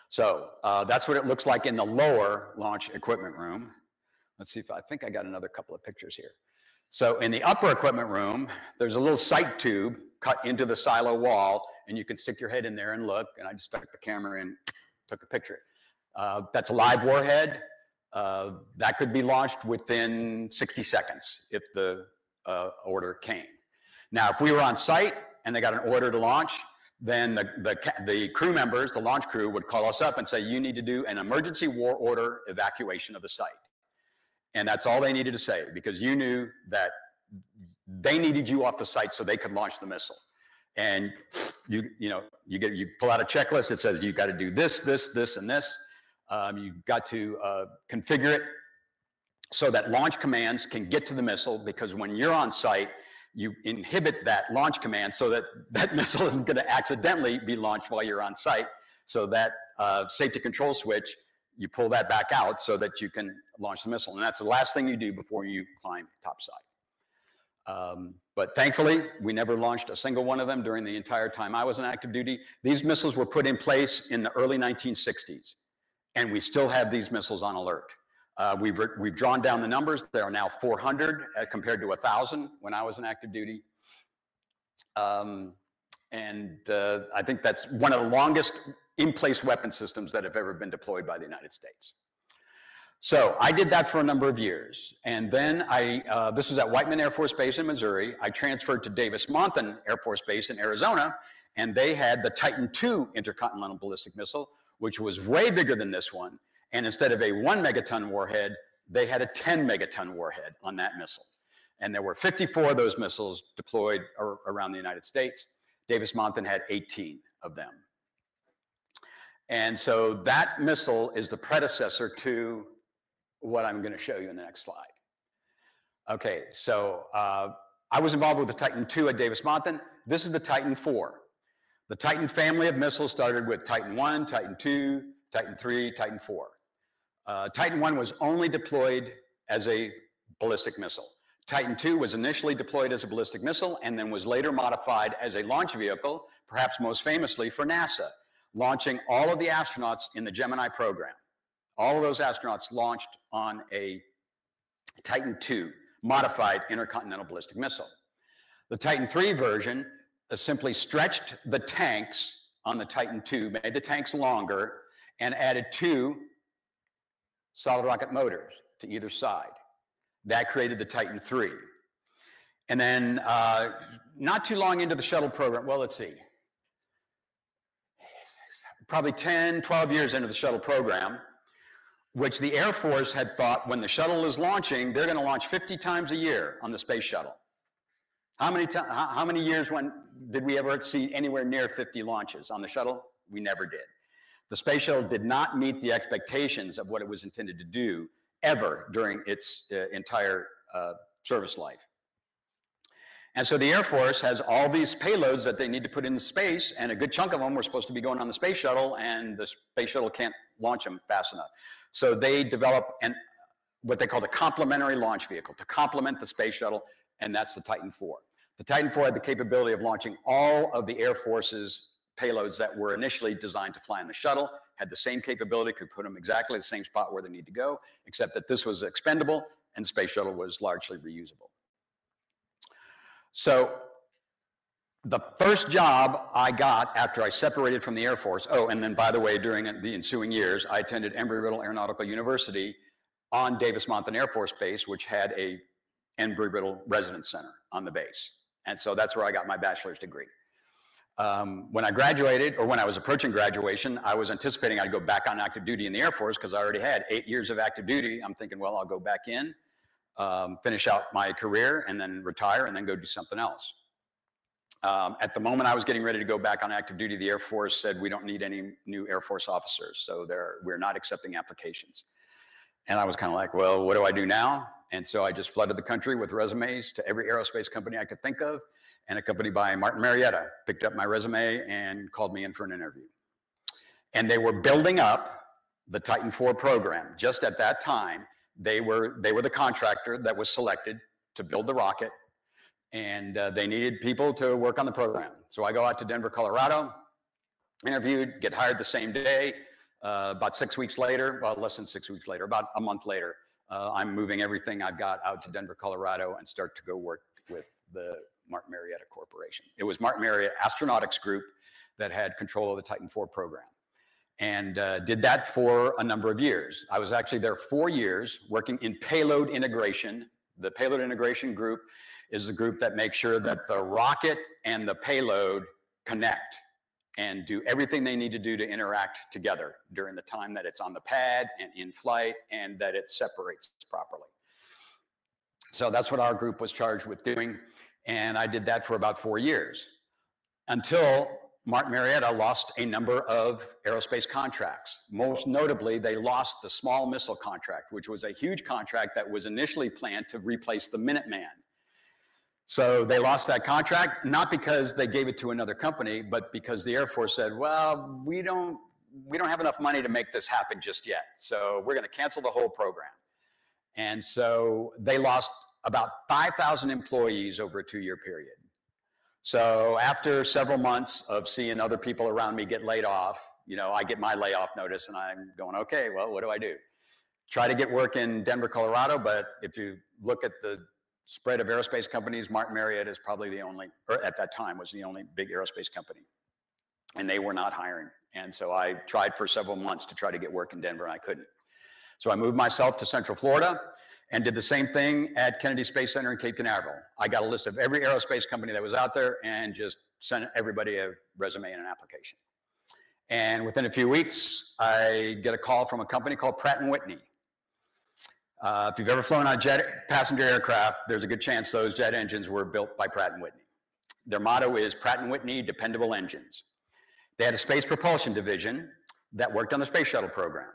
So that's what it looks like in the lower launch equipment room. Let's see if I think I got another couple of pictures here. So in the upper equipment room, there's a little sight tube cut into the silo wall, and you can stick your head in there and look. And I just stuck the camera in, took a picture. That's a live warhead. That could be launched within 60 seconds if the order came. Now, if we were on site and they got an order to launch, then the crew members, the launch crew, would call us up and say, you need to do an emergency war order evacuation of the site. And that's all they needed to say, because you knew that they needed you off the site so they could launch the missile. And you pull out a checklist that says you got to do this, this, this, and this. You've got to configure it so that launch commands can get to the missile, because when you're on site, you inhibit that launch command so that that missile isn't going to accidentally be launched while you're on site. So that safety control switch, you pull that back out so that you can launch the missile. And that's the last thing you do before you climb topside. But thankfully, we never launched a single one of them during the entire time I was on active duty. These missiles were put in place in the early 1960s, and we still have these missiles on alert. We've drawn down the numbers. There are now 400 compared to 1,000 when I was in active duty. I think that's one of the longest in-place weapon systems that have ever been deployed by the United States. So I did that for a number of years. And then this was at Whiteman Air Force Base in Missouri. I transferred to Davis-Monthan Air Force Base in Arizona, and they had the Titan II intercontinental ballistic missile, which was way bigger than this one. And instead of a 1 megaton warhead, they had a 10 megaton warhead on that missile. And there were 54 of those missiles deployed around the United States. Davis-Monthan had 18 of them. And so that missile is the predecessor to what I'm going to show you in the next slide. Okay, so I was involved with the Titan II at Davis-Monthan. This is the Titan IV. The Titan family of missiles started with Titan I, Titan II, Titan III, Titan IV. Titan I was only deployed as a ballistic missile. Titan II was initially deployed as a ballistic missile and then was later modified as a launch vehicle, perhaps most famously for NASA, launching all of the astronauts in the Gemini program. All of those astronauts launched on a Titan II modified intercontinental ballistic missile. The Titan III version simply stretched the tanks on the Titan II, made the tanks longer, and added 2 solid rocket motors to either side. That created the Titan III. And then not too long into the shuttle program, well, let's see, probably 10, 12 years into the shuttle program, which the Air Force had thought when the shuttle is launching, they're going to launch 50 times a year on the space shuttle. How many years did we ever see anywhere near 50 launches on the shuttle? We never did. The space shuttle did not meet the expectations of what it was intended to do ever during its entire service life. And so the Air Force has all these payloads that they need to put into space, and a good chunk of them were supposed to be going on the space shuttle, and the space shuttle can't launch them fast enough. So they develop what they call the complementary launch vehicle to complement the space shuttle, and that's the Titan IV. The Titan IV had the capability of launching all of the Air Force's payloads that were initially designed to fly in the shuttle, had the same capability, could put them exactly the same spot where they need to go, except that this was expendable and the space shuttle was largely reusable. So the first job I got after I separated from the Air Force, oh, and then by the way, during the ensuing years, I attended Embry-Riddle Aeronautical University on Davis-Monthan Air Force Base, which had a Embry-Riddle Residence Center on the base. And so that's where I got my bachelor's degree. When I graduated, or when I was approaching graduation, I was anticipating I'd go back on active duty in the Air Force because I already had 8 years of active duty. I'm thinking, well, I'll go back in, finish out my career, and then retire, and then go do something else. At the moment I was getting ready to go back on active duty, the Air Force said, we don't need any new Air Force officers, so we're not accepting applications. And I was kind of like, well, what do I do now? And so I just flooded the country with resumes to every aerospace company I could think of, and a company by Martin Marietta picked up my resume and called me in for an interview. And they were building up the Titan IV program. Just at that time, They were the contractor that was selected to build the rocket, and they needed people to work on the program. So I go out to Denver, Colorado, interviewed, get hired the same day. About 6 weeks later, well, less than 6 weeks later, about a month later, I'm moving everything I've got out to Denver, Colorado, and start to go work with the Martin Marietta Corporation. It was Martin Marietta Astronautics Group that had control of the Titan IV program, and did that for a number of years. I was actually there 4 years working in payload integration. The payload integration group is the group that makes sure that the rocket and the payload connect and do everything they need to do to interact together during the time that it's on the pad and in flight, and that it separates properly. So that's what our group was charged with doing, and I did that for about 4 years, until Martin Marietta lost a number of aerospace contracts. Most notably, they lost the small missile contract, which was a huge contract that was initially planned to replace the Minuteman. So they lost that contract, not because they gave it to another company, but because the Air Force said, well, we don't have enough money to make this happen just yet. So we're going to cancel the whole program. And so they lost about 5,000 employees over a 2-year period. So after several months of seeing other people around me get laid off, you know, I get my layoff notice and I'm going, okay, well, what do I do? Try to get work in Denver, Colorado, but if you look at the spread of aerospace companies, Martin Marietta is probably the only, or at that time was the only big aerospace company, and they were not hiring. And so I tried for several months to try to get work in Denver, and I couldn't. So I moved myself to Central Florida and did the same thing at Kennedy Space Center in Cape Canaveral. I got a list of every aerospace company that was out there and just sent everybody a resume and an application. And within a few weeks, I get a call from a company called Pratt & Whitney. If you've ever flown on jet passenger aircraft, there's a good chance those jet engines were built by Pratt & Whitney. Their motto is Pratt & Whitney, dependable engines. They had a space propulsion division that worked on the space shuttle program.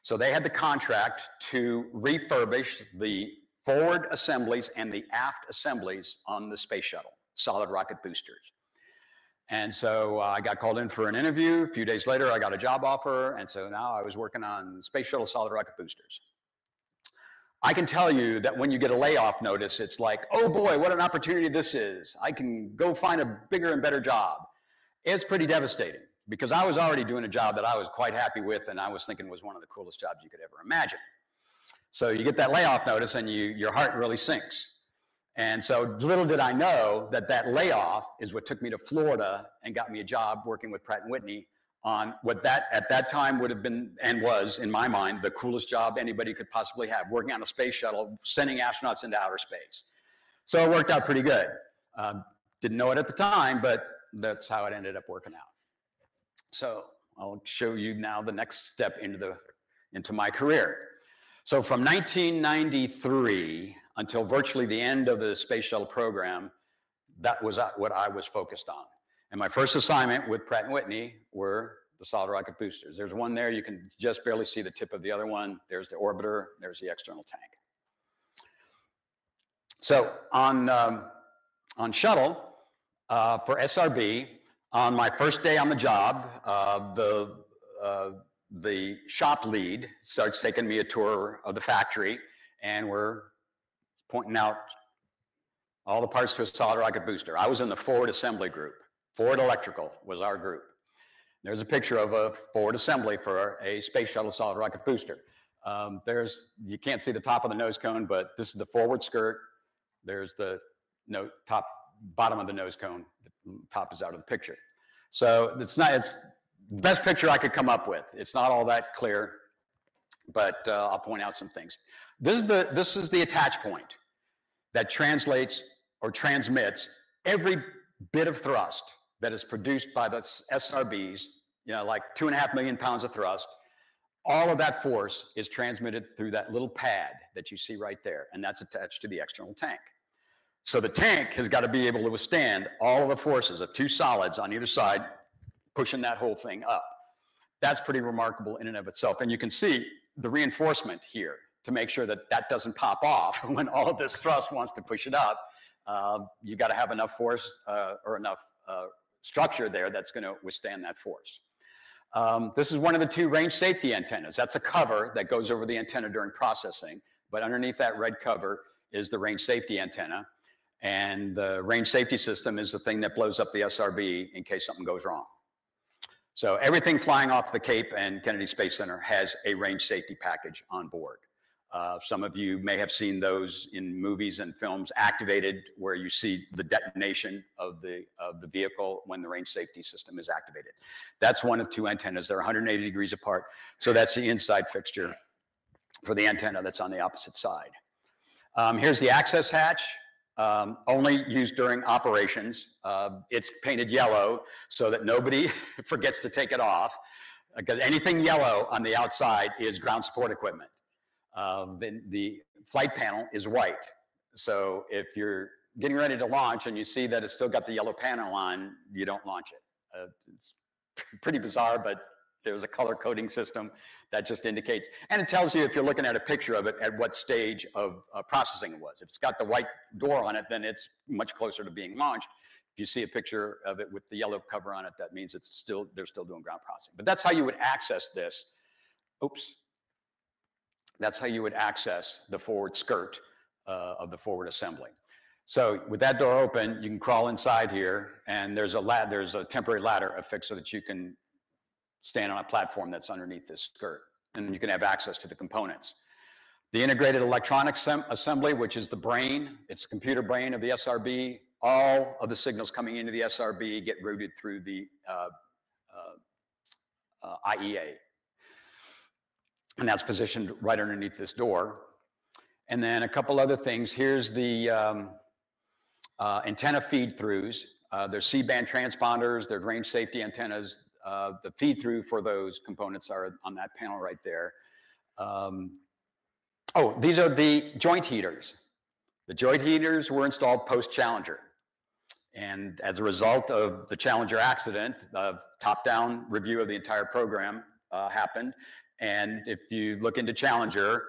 So they had the contract to refurbish the forward assemblies and the aft assemblies on the space shuttle, solid rocket boosters. And so I got called in for an interview. A few days later, I got a job offer. And so now I was working on space shuttle solid rocket boosters. I can tell you that when you get a layoff notice, it's like, oh boy, what an opportunity this is. I can go find a bigger and better job. It's pretty devastating because I was already doing a job that I was quite happy with and I was thinking was one of the coolest jobs you could ever imagine. So you get that layoff notice and your heart really sinks. And so little did I know that that layoff is what took me to Florida and got me a job working with Pratt & Whitney on what that at that time would have been and was, in my mind, the coolest job anybody could possibly have, working on a space shuttle, sending astronauts into outer space. So it worked out pretty good. Didn't know it at the time, but that's how it ended up working out. So I'll show you now the next step into my career. So from 1993 until virtually the end of the space shuttle program, that was what I was focused on. And my first assignment with Pratt & Whitney were the solid rocket boosters. There's one there, you can just barely see the tip of the other one. There's the orbiter, there's the external tank. So on shuttle, for SRB, on my first day on the job, the shop lead starts taking me a tour of the factory, and we're pointing out all the parts to a solid rocket booster. I was in the forward assembly group. Forward electrical was our group. There's a picture of a forward assembly for a space shuttle solid rocket booster. You can't see the top of the nose cone, but this is the forward skirt. There's the bottom of the nose cone. The top is out of the picture. So it's the best picture I could come up with. It's not all that clear, but I'll point out some things. This is the attach point that translates or transmits every bit of thrust that is produced by the SRBs, like 2.5 million pounds of thrust. All of that force is transmitted through that little pad that you see right there, and that's attached to the external tank. So the tank has got to be able to withstand all of the forces of two solids on either side, pushing that whole thing up. That's pretty remarkable in and of itself. And you can see the reinforcement here to make sure that that doesn't pop off when all of this thrust wants to push it up. You got to have enough force or enough structure there that's going to withstand that force. This is one of the two range safety antennas. That's a cover that goes over the antenna during processing. but underneath that red cover is the range safety antenna. And the range safety system is the thing that blows up the SRB in case something goes wrong. So everything flying off the Cape and Kennedy Space Center has a range safety package on board. Some of you may have seen those in movies and films activated, where you see the detonation of the vehicle when the range safety system is activated. That's one of two antennas. They're 180 degrees apart. So that's the inside fixture for the antenna that's on the opposite side. Here's the access hatch, only used during operations. It's painted yellow so that nobody forgets to take it off, because anything yellow on the outside is ground support equipment. The flight panel is white. So if you're getting ready to launch and you see that it's still got the yellow panel on, you don't launch it. It's pretty bizarre, but there's a color coding system that just indicates, and it tells you, if you're looking at a picture of it, at what stage of processing it was. If it's got the white door on it, then it's much closer to being launched. If you see a picture of it with the yellow cover on it, that means they're still doing ground processing. But that's how you would access this. Oops. That's how you would access the forward skirt of the forward assembly. So with that door open, you can crawl inside here, and there's a temporary ladder affixed so that you can stand on a platform that's underneath this skirt, and then you can have access to the components. The integrated electronics assembly, which is the brain, it's the computer brain of the SRB. All of the signals coming into the SRB get routed through the AIAA. And that's positioned right underneath this door. And then a couple other things. Here's the antenna feed-throughs. There's C-band transponders, there's range safety antennas. The feed-through for those components are on that panel right there. These are the joint heaters. The joint heaters were installed post-Challenger. And as a result of the Challenger accident, a top-down review of the entire program happened. And if you look into Challenger,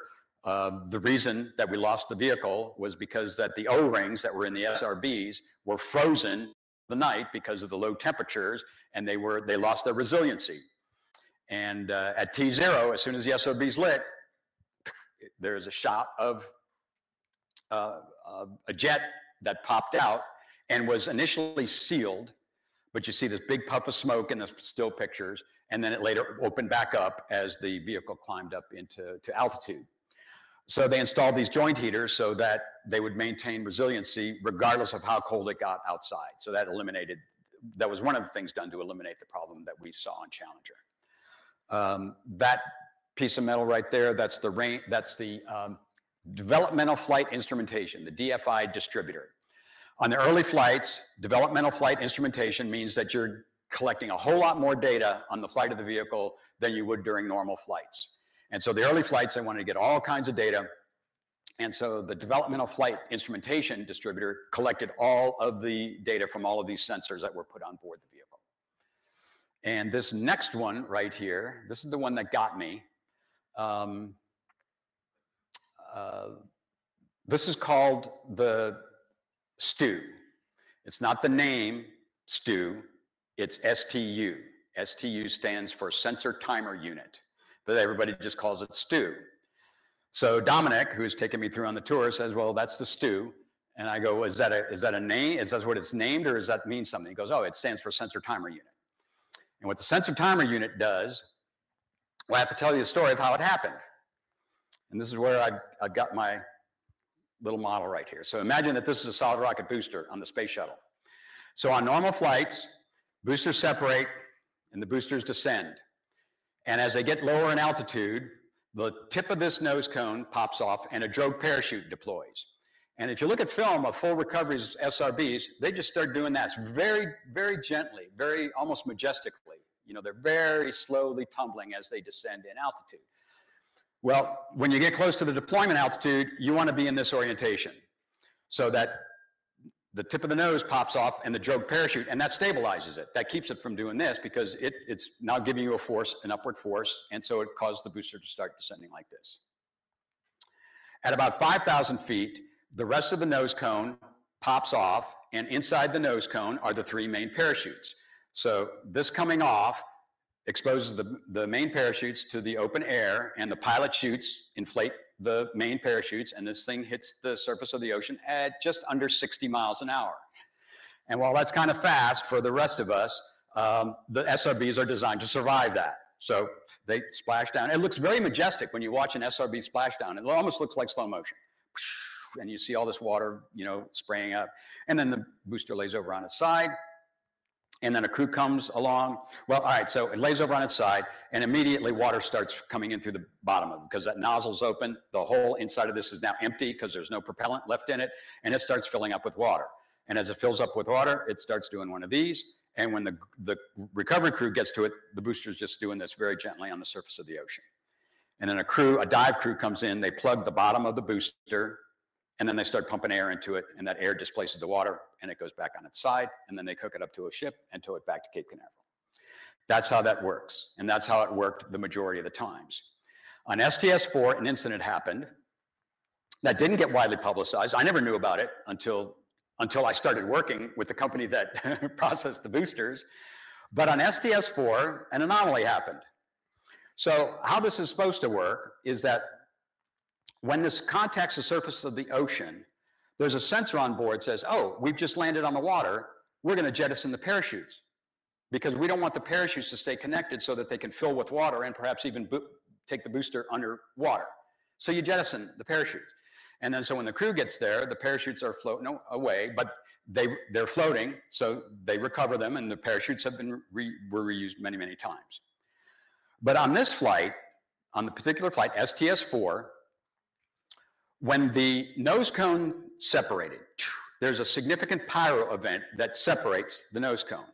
the reason that we lost the vehicle was because that the O-rings that were in the SRBs were frozen the night because of the low temperatures, and they lost their resiliency. And at T0, as soon as the SRB's lit, there's a shot of a jet that popped out and was initially sealed, but you see this big puff of smoke in the still pictures, and then it later opened back up as the vehicle climbed up into altitude. So they installed these joint heaters so that they would maintain resiliency regardless of how cold it got outside. So that was one of the things done to eliminate the problem that we saw on Challenger. That piece of metal right there, that's the developmental flight instrumentation, the DFI distributor. On the early flights, developmental flight instrumentation means that you're collecting a whole lot more data on the flight of the vehicle than you would during normal flights. And so the early flights, they wanted to get all kinds of data. And so the developmental flight instrumentation distributor collected all of the data from all of these sensors that were put on board the vehicle. And this next one right here, this is the one that got me. This is called the STU. It's not the name STU, it's STU. STU stands for Sensor Timer Unit, but everybody just calls it STU. So Dominic, who's taken me through on the tour, says, well, that's the STU. And I go, is that a name? Is that what it's named, or does that mean something? He goes, oh, it stands for Sensor Timer Unit. And what the Sensor Timer Unit does, well, I have to tell you the story of how it happened. And this is where I've got my little model right here. So imagine that this is a solid rocket booster on the space shuttle. So on normal flights, boosters separate and the boosters descend. And as they get lower in altitude, the tip of this nose cone pops off and a drogue parachute deploys. And if you look at film of full recoveries SRBs, they just start doing that very, very gently, very almost majestically. You know, they're very slowly tumbling as they descend in altitude. Well, when you get close to the deployment altitude, you want to be in this orientation so that the tip of the nose pops off and the drogue parachute, and that stabilizes it. That keeps it from doing this because it's now giving you a force, an upward force, and so it caused the booster to start descending like this. At about 5,000 feet, the rest of the nose cone pops off, and inside the nose cone are the three main parachutes. So this coming off exposes the main parachutes to the open air, and the pilot chutes inflate the main parachutes, and this thing hits the surface of the ocean at just under 60 miles an hour. And while that's kind of fast for the rest of us, the SRBs are designed to survive that. So they splash down. It looks very majestic when you watch an SRB splash down. It almost looks like slow motion. And you see all this water, you know, spraying up. And then the booster lays over on its side. And then a crew comes along. Well, all right, so it lays over on its side, and immediately water starts coming in through the bottom of it because that nozzle's open. The whole inside of this is now empty because there's no propellant left in it, and it starts filling up with water. And as it fills up with water, it starts doing one of these. And when the recovery crew gets to it, the booster's just doing this very gently on the surface of the ocean. And then a dive crew comes in, they plug the bottom of the booster, and then they start pumping air into it, and that air displaces the water, and it goes back on its side, and then they hook it up to a ship and tow it back to Cape Canaveral. That's how that works, and that's how it worked the majority of the times. On STS-4, an incident happened that didn't get widely publicized. I never knew about it until I started working with the company that processed the boosters. But on STS-4, an anomaly happened. So how this is supposed to work is that when this contacts the surface of the ocean, there's a sensor on board that says, oh, we've just landed on the water. We're going to jettison the parachutes because we don't want the parachutes to stay connected so that they can fill with water and perhaps even take the booster underwater. So you jettison the parachutes. And then so when the crew gets there, the parachutes are floating away, but they're floating, so they recover them, and the parachutes have been were reused many, many times. But on this flight, on the particular flight, STS-4, when the nose cone separated, there's a significant pyro event that separates the nose cone.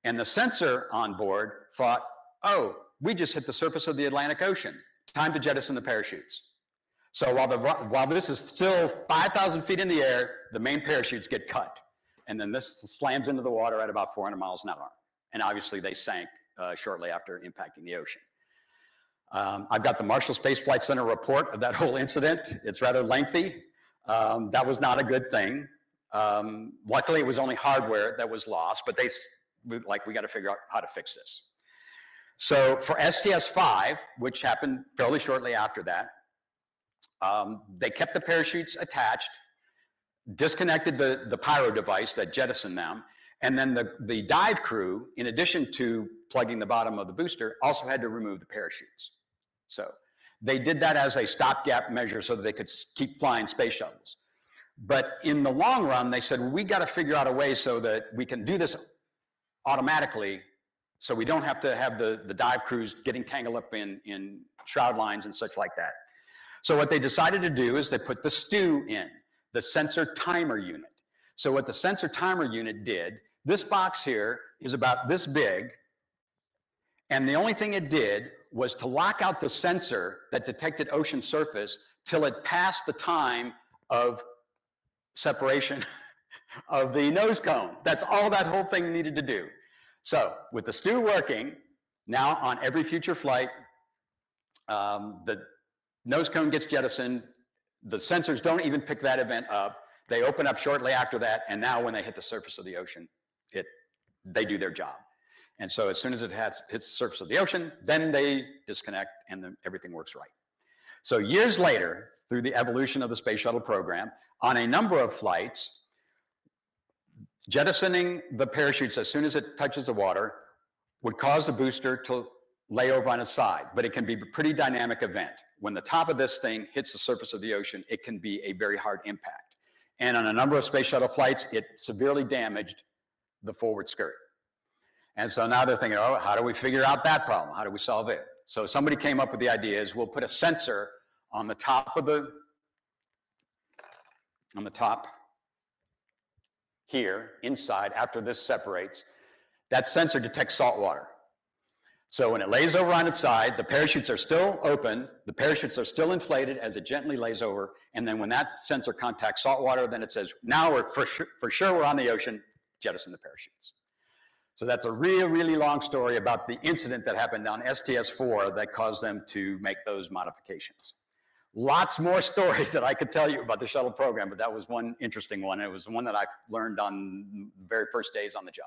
And the sensor on board thought, oh, we just hit the surface of the Atlantic Ocean. Time to jettison the parachutes. So while this is still 5,000 feet in the air, the main parachutes get cut. And then this slams into the water at about 400 miles an hour. And obviously they sank shortly after impacting the ocean. I've got the Marshall Space Flight Center report of that whole incident. It's rather lengthy. That was not a good thing. Luckily, it was only hardware that was lost, but we got to figure out how to fix this. So for STS-5, which happened fairly shortly after that, they kept the parachutes attached, disconnected the pyro device that jettisoned them, and then the dive crew, in addition to plugging the bottom of the booster, also had to remove the parachutes. So they did that as a stopgap measure so that they could keep flying space shuttles. But in the long run, they said, well, we got to figure out a way so that we can do this automatically so we don't have to have the dive crews getting tangled up in shroud lines and such like that. So what they decided to do is they put the STU in, the sensor timer unit. So what the sensor timer unit did, this box here is about this big, and the only thing it did was to lock out the sensor that detected ocean surface till it passed the time of separation of the nose cone. That's all that whole thing needed to do. So with the STU working, now on every future flight, the nose cone gets jettisoned. The sensors don't even pick that event up. They open up shortly after that, and now when they hit the surface of the ocean, they do their job. And so as soon as it hits the surface of the ocean, then they disconnect and then everything works right. So years later, through the evolution of the space shuttle program, on a number of flights, jettisoning the parachutes as soon as it touches the water would cause the booster to lay over on its side, but it can be a pretty dynamic event. When the top of this thing hits the surface of the ocean, it can be a very hard impact. And on a number of space shuttle flights, it severely damaged the forward skirt. And so now they're thinking, oh, how do we figure out that problem? How do we solve it? So somebody came up with the idea is we'll put a sensor on the top of here, inside, after this separates. That sensor detects salt water. So when it lays over on its side, the parachutes are still open, the parachutes are still inflated as it gently lays over, and then when that sensor contacts salt water, then it says, now we're for sure we're on the ocean, jettison the parachutes. So that's a really long story about the incident that happened on STS-4 that caused them to make those modifications. Lots more stories that I could tell you about the shuttle program, but that was one interesting one. It was one that I learned on the very first days on the job.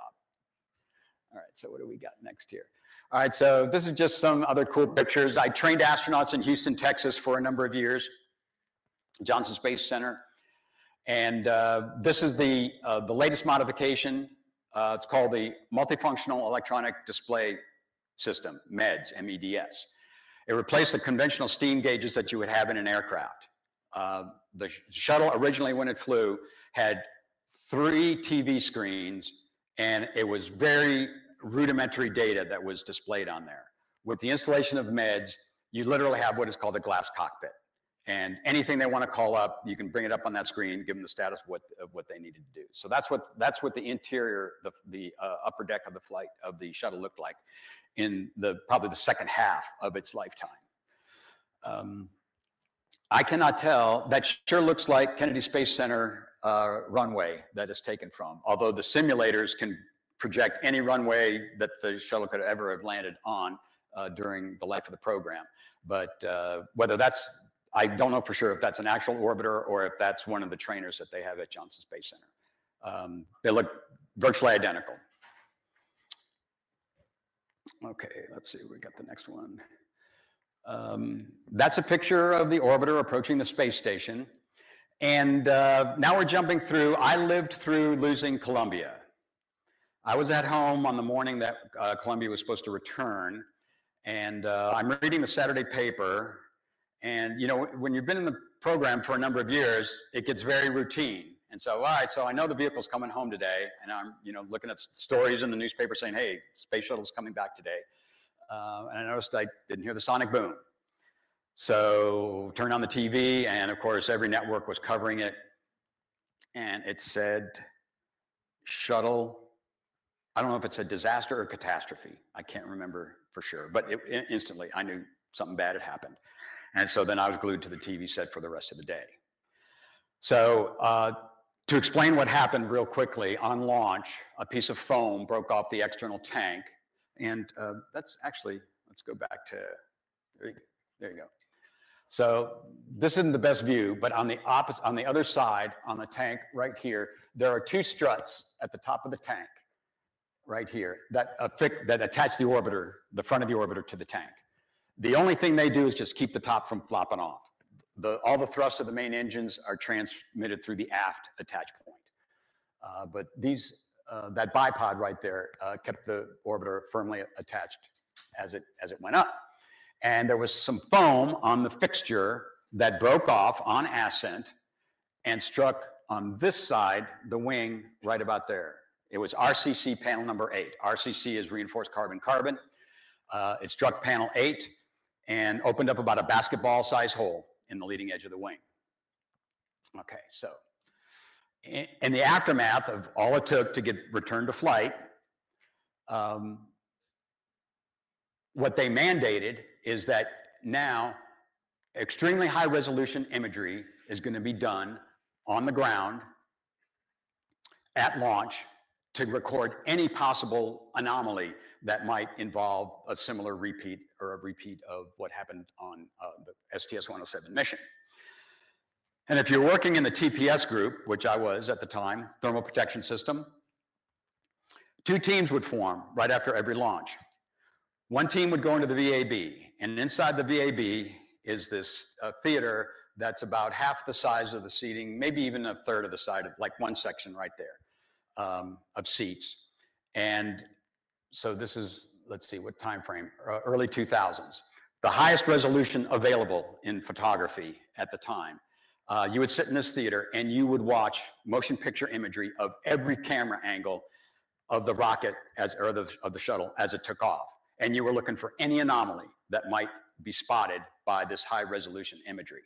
All right, so what do we got next here? All right, so this is just some other cool pictures. I trained astronauts in Houston, Texas for a number of years, Johnson Space Center. And this is the latest modification. It's called the Multifunctional Electronic Display System, MEDS, M-E-D-S. It replaced the conventional steam gauges that you would have in an aircraft. The shuttle originally, when it flew, had 3 TV screens, and it was very rudimentary data that was displayed on there. With the installation of MEDS, you literally have what is called a glass cockpit. And anything they want to call up, you can bring it up on that screen, give them the status of what they needed to do. So that's what the interior, the upper deck of the flight of the shuttle looked like in probably the second half of its lifetime. I cannot tell. That sure looks like Kennedy Space Center runway that is taken from, although the simulators can project any runway that the shuttle could ever have landed on during the life of the program. But whether that's, I don't know for sure if that's an actual orbiter or if that's one of the trainers that they have at Johnson Space Center. They look virtually identical. Okay, let's see, we got the next one. That's a picture of the orbiter approaching the space station. And now we're jumping through, I lived through losing Columbia. I was at home on the morning that Columbia was supposed to return. And I'm reading the Saturday paper. And you know, when you've been in the program for a number of years, it gets very routine. And so, all right, so I know the vehicle's coming home today, and I'm, you know, looking at stories in the newspaper saying, hey, space shuttle's coming back today. And I noticed I didn't hear the sonic boom. So turned on the TV, and of course, every network was covering it. And it said, shuttle, I don't know if it said disaster or catastrophe. I can't remember for sure, but instantly I knew something bad had happened. And so then I was glued to the TV set for the rest of the day. So to explain what happened real quickly, on launch, a piece of foam broke off the external tank. And that's actually, let's go back to, there you go. So this isn't the best view, but on the other side, on the tank right here, there are 2 struts at the top of the tank, right here, that attach the orbiter, the front of the orbiter to the tank. The only thing they do is just keep the top from flopping off. All the thrust of the main engines are transmitted through the aft attach point. But that bipod right there kept the orbiter firmly attached as it went up. And there was some foam on the fixture that broke off on ascent and struck on this side, the wing, right about there. It was RCC panel number 8. RCC is reinforced carbon-carbon. It struck panel 8 and opened up about a basketball-sized hole in the leading edge of the wing. Okay, so in the aftermath of all it took to get returned to flight, what they mandated is that now extremely high resolution imagery is going to be done on the ground at launch to record any possible anomaly that might involve a similar repeat or a repeat of what happened on the STS-107 mission. And if you're working in the TPS group, which I was at the time, thermal protection system, 2 teams would form right after every launch. One team would go into the VAB, and inside the VAB is this theater that's about half the size of the seating, maybe even a third of the size, of like one section right there of seats. And so this is, let's see, what time frame? Early 2000s. The highest resolution available in photography at the time. You would sit in this theater and you would watch motion picture imagery of every camera angle of the rocket or of the shuttle as it took off. And you were looking for any anomaly that might be spotted by this high resolution imagery.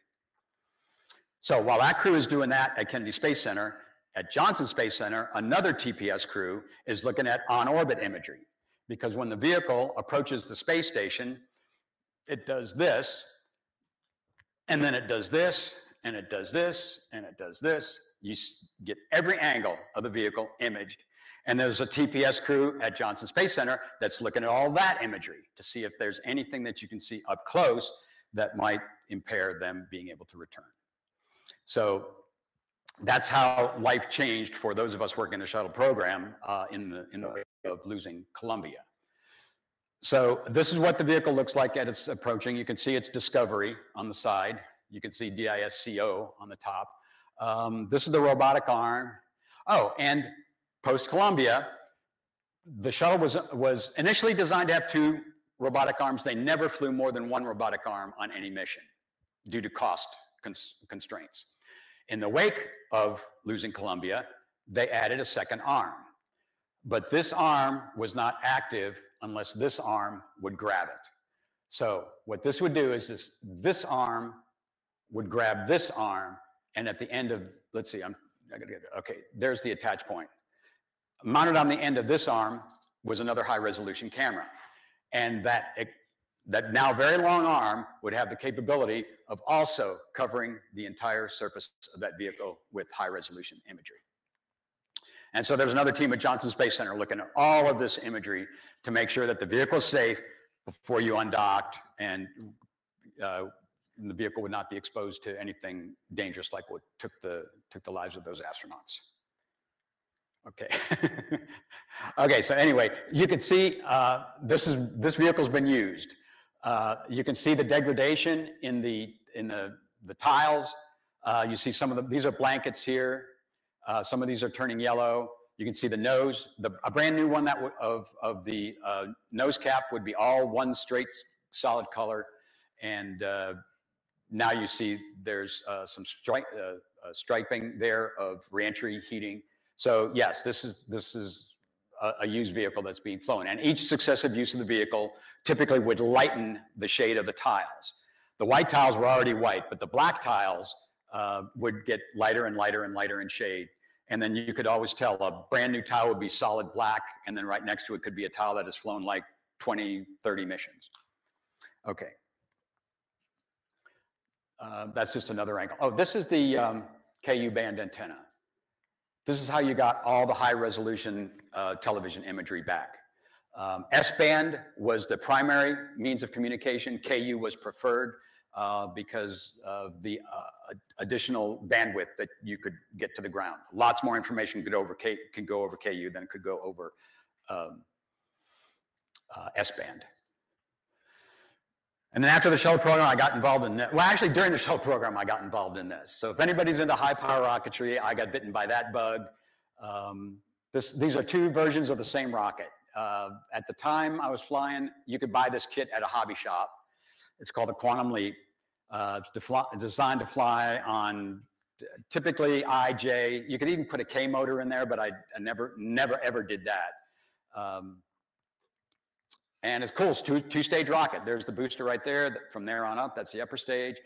So while that crew is doing that at Kennedy Space Center, at Johnson Space Center, another TPS crew is looking at on-orbit imagery. Because when the vehicle approaches the space station, it does this, and then it does this, and it does this, and it does this. You get every angle of the vehicle imaged. And there's a TPS crew at Johnson Space Center that's looking at all that imagery to see if there's anything that you can see up close that might impair them being able to return. So that's how life changed for those of us working in the shuttle program in the of losing Columbia. So this is what the vehicle looks like as it's approaching. You can see its discovery on the side. You can see DISCO on the top. This is the robotic arm. Oh, and post-Columbia, the shuttle was initially designed to have 2 robotic arms. They never flew more than 1 robotic arm on any mission due to cost constraints. In the wake of losing Columbia, they added a second arm. But this arm was not active unless this arm would grab it. So what this would do is this arm would grab this arm, and at the end of, let's see, okay, there's the attach point. Mounted on the end of this arm was another high resolution camera. And that now very long arm would have the capability of also covering the entire surface of that vehicle with high resolution imagery. And so there's another team at Johnson Space Center looking at all of this imagery to make sure that the vehicle is safe before you undocked, and the vehicle would not be exposed to anything dangerous like what took the lives of those astronauts. Okay. Okay, so anyway, you can see this vehicle's been used. You can see the degradation in the tiles. You see some of these are blankets here. Some of these are turning yellow. You can see the nose. A brand new one of the nose cap would be all one straight solid color. And now you see there's some striping there of reentry heating. So yes, this is a used vehicle that's being flown. And each successive use of the vehicle typically would lighten the shade of the tiles. The white tiles were already white, but the black tiles would get lighter and lighter and lighter in shade. And then you could always tell a brand new tile would be solid black, and then right next to it could be a tile that has flown like 20, 30 missions. Okay. That's just another angle. Oh, this is the KU band antenna. This is how you got all the high resolution television imagery back. S-band was the primary means of communication. KU was preferred because of the additional bandwidth that you could get to the ground. Lots more information could go over KU than could go over S-band. And then after the shuttle program, I got involved in well, actually during the shuttle program, I got involved in this. So if anybody's into high power rocketry, I got bitten by that bug. These are 2 versions of the same rocket. At the time I was flying, you could buy this kit at a hobby shop. It's called a Quantum Leap. It's designed to fly on typically IJ. You could even put a K motor in there, but I never ever did that. And it's cool. It's two-stage rocket. There's the booster right there. From there on up, that's the upper stage.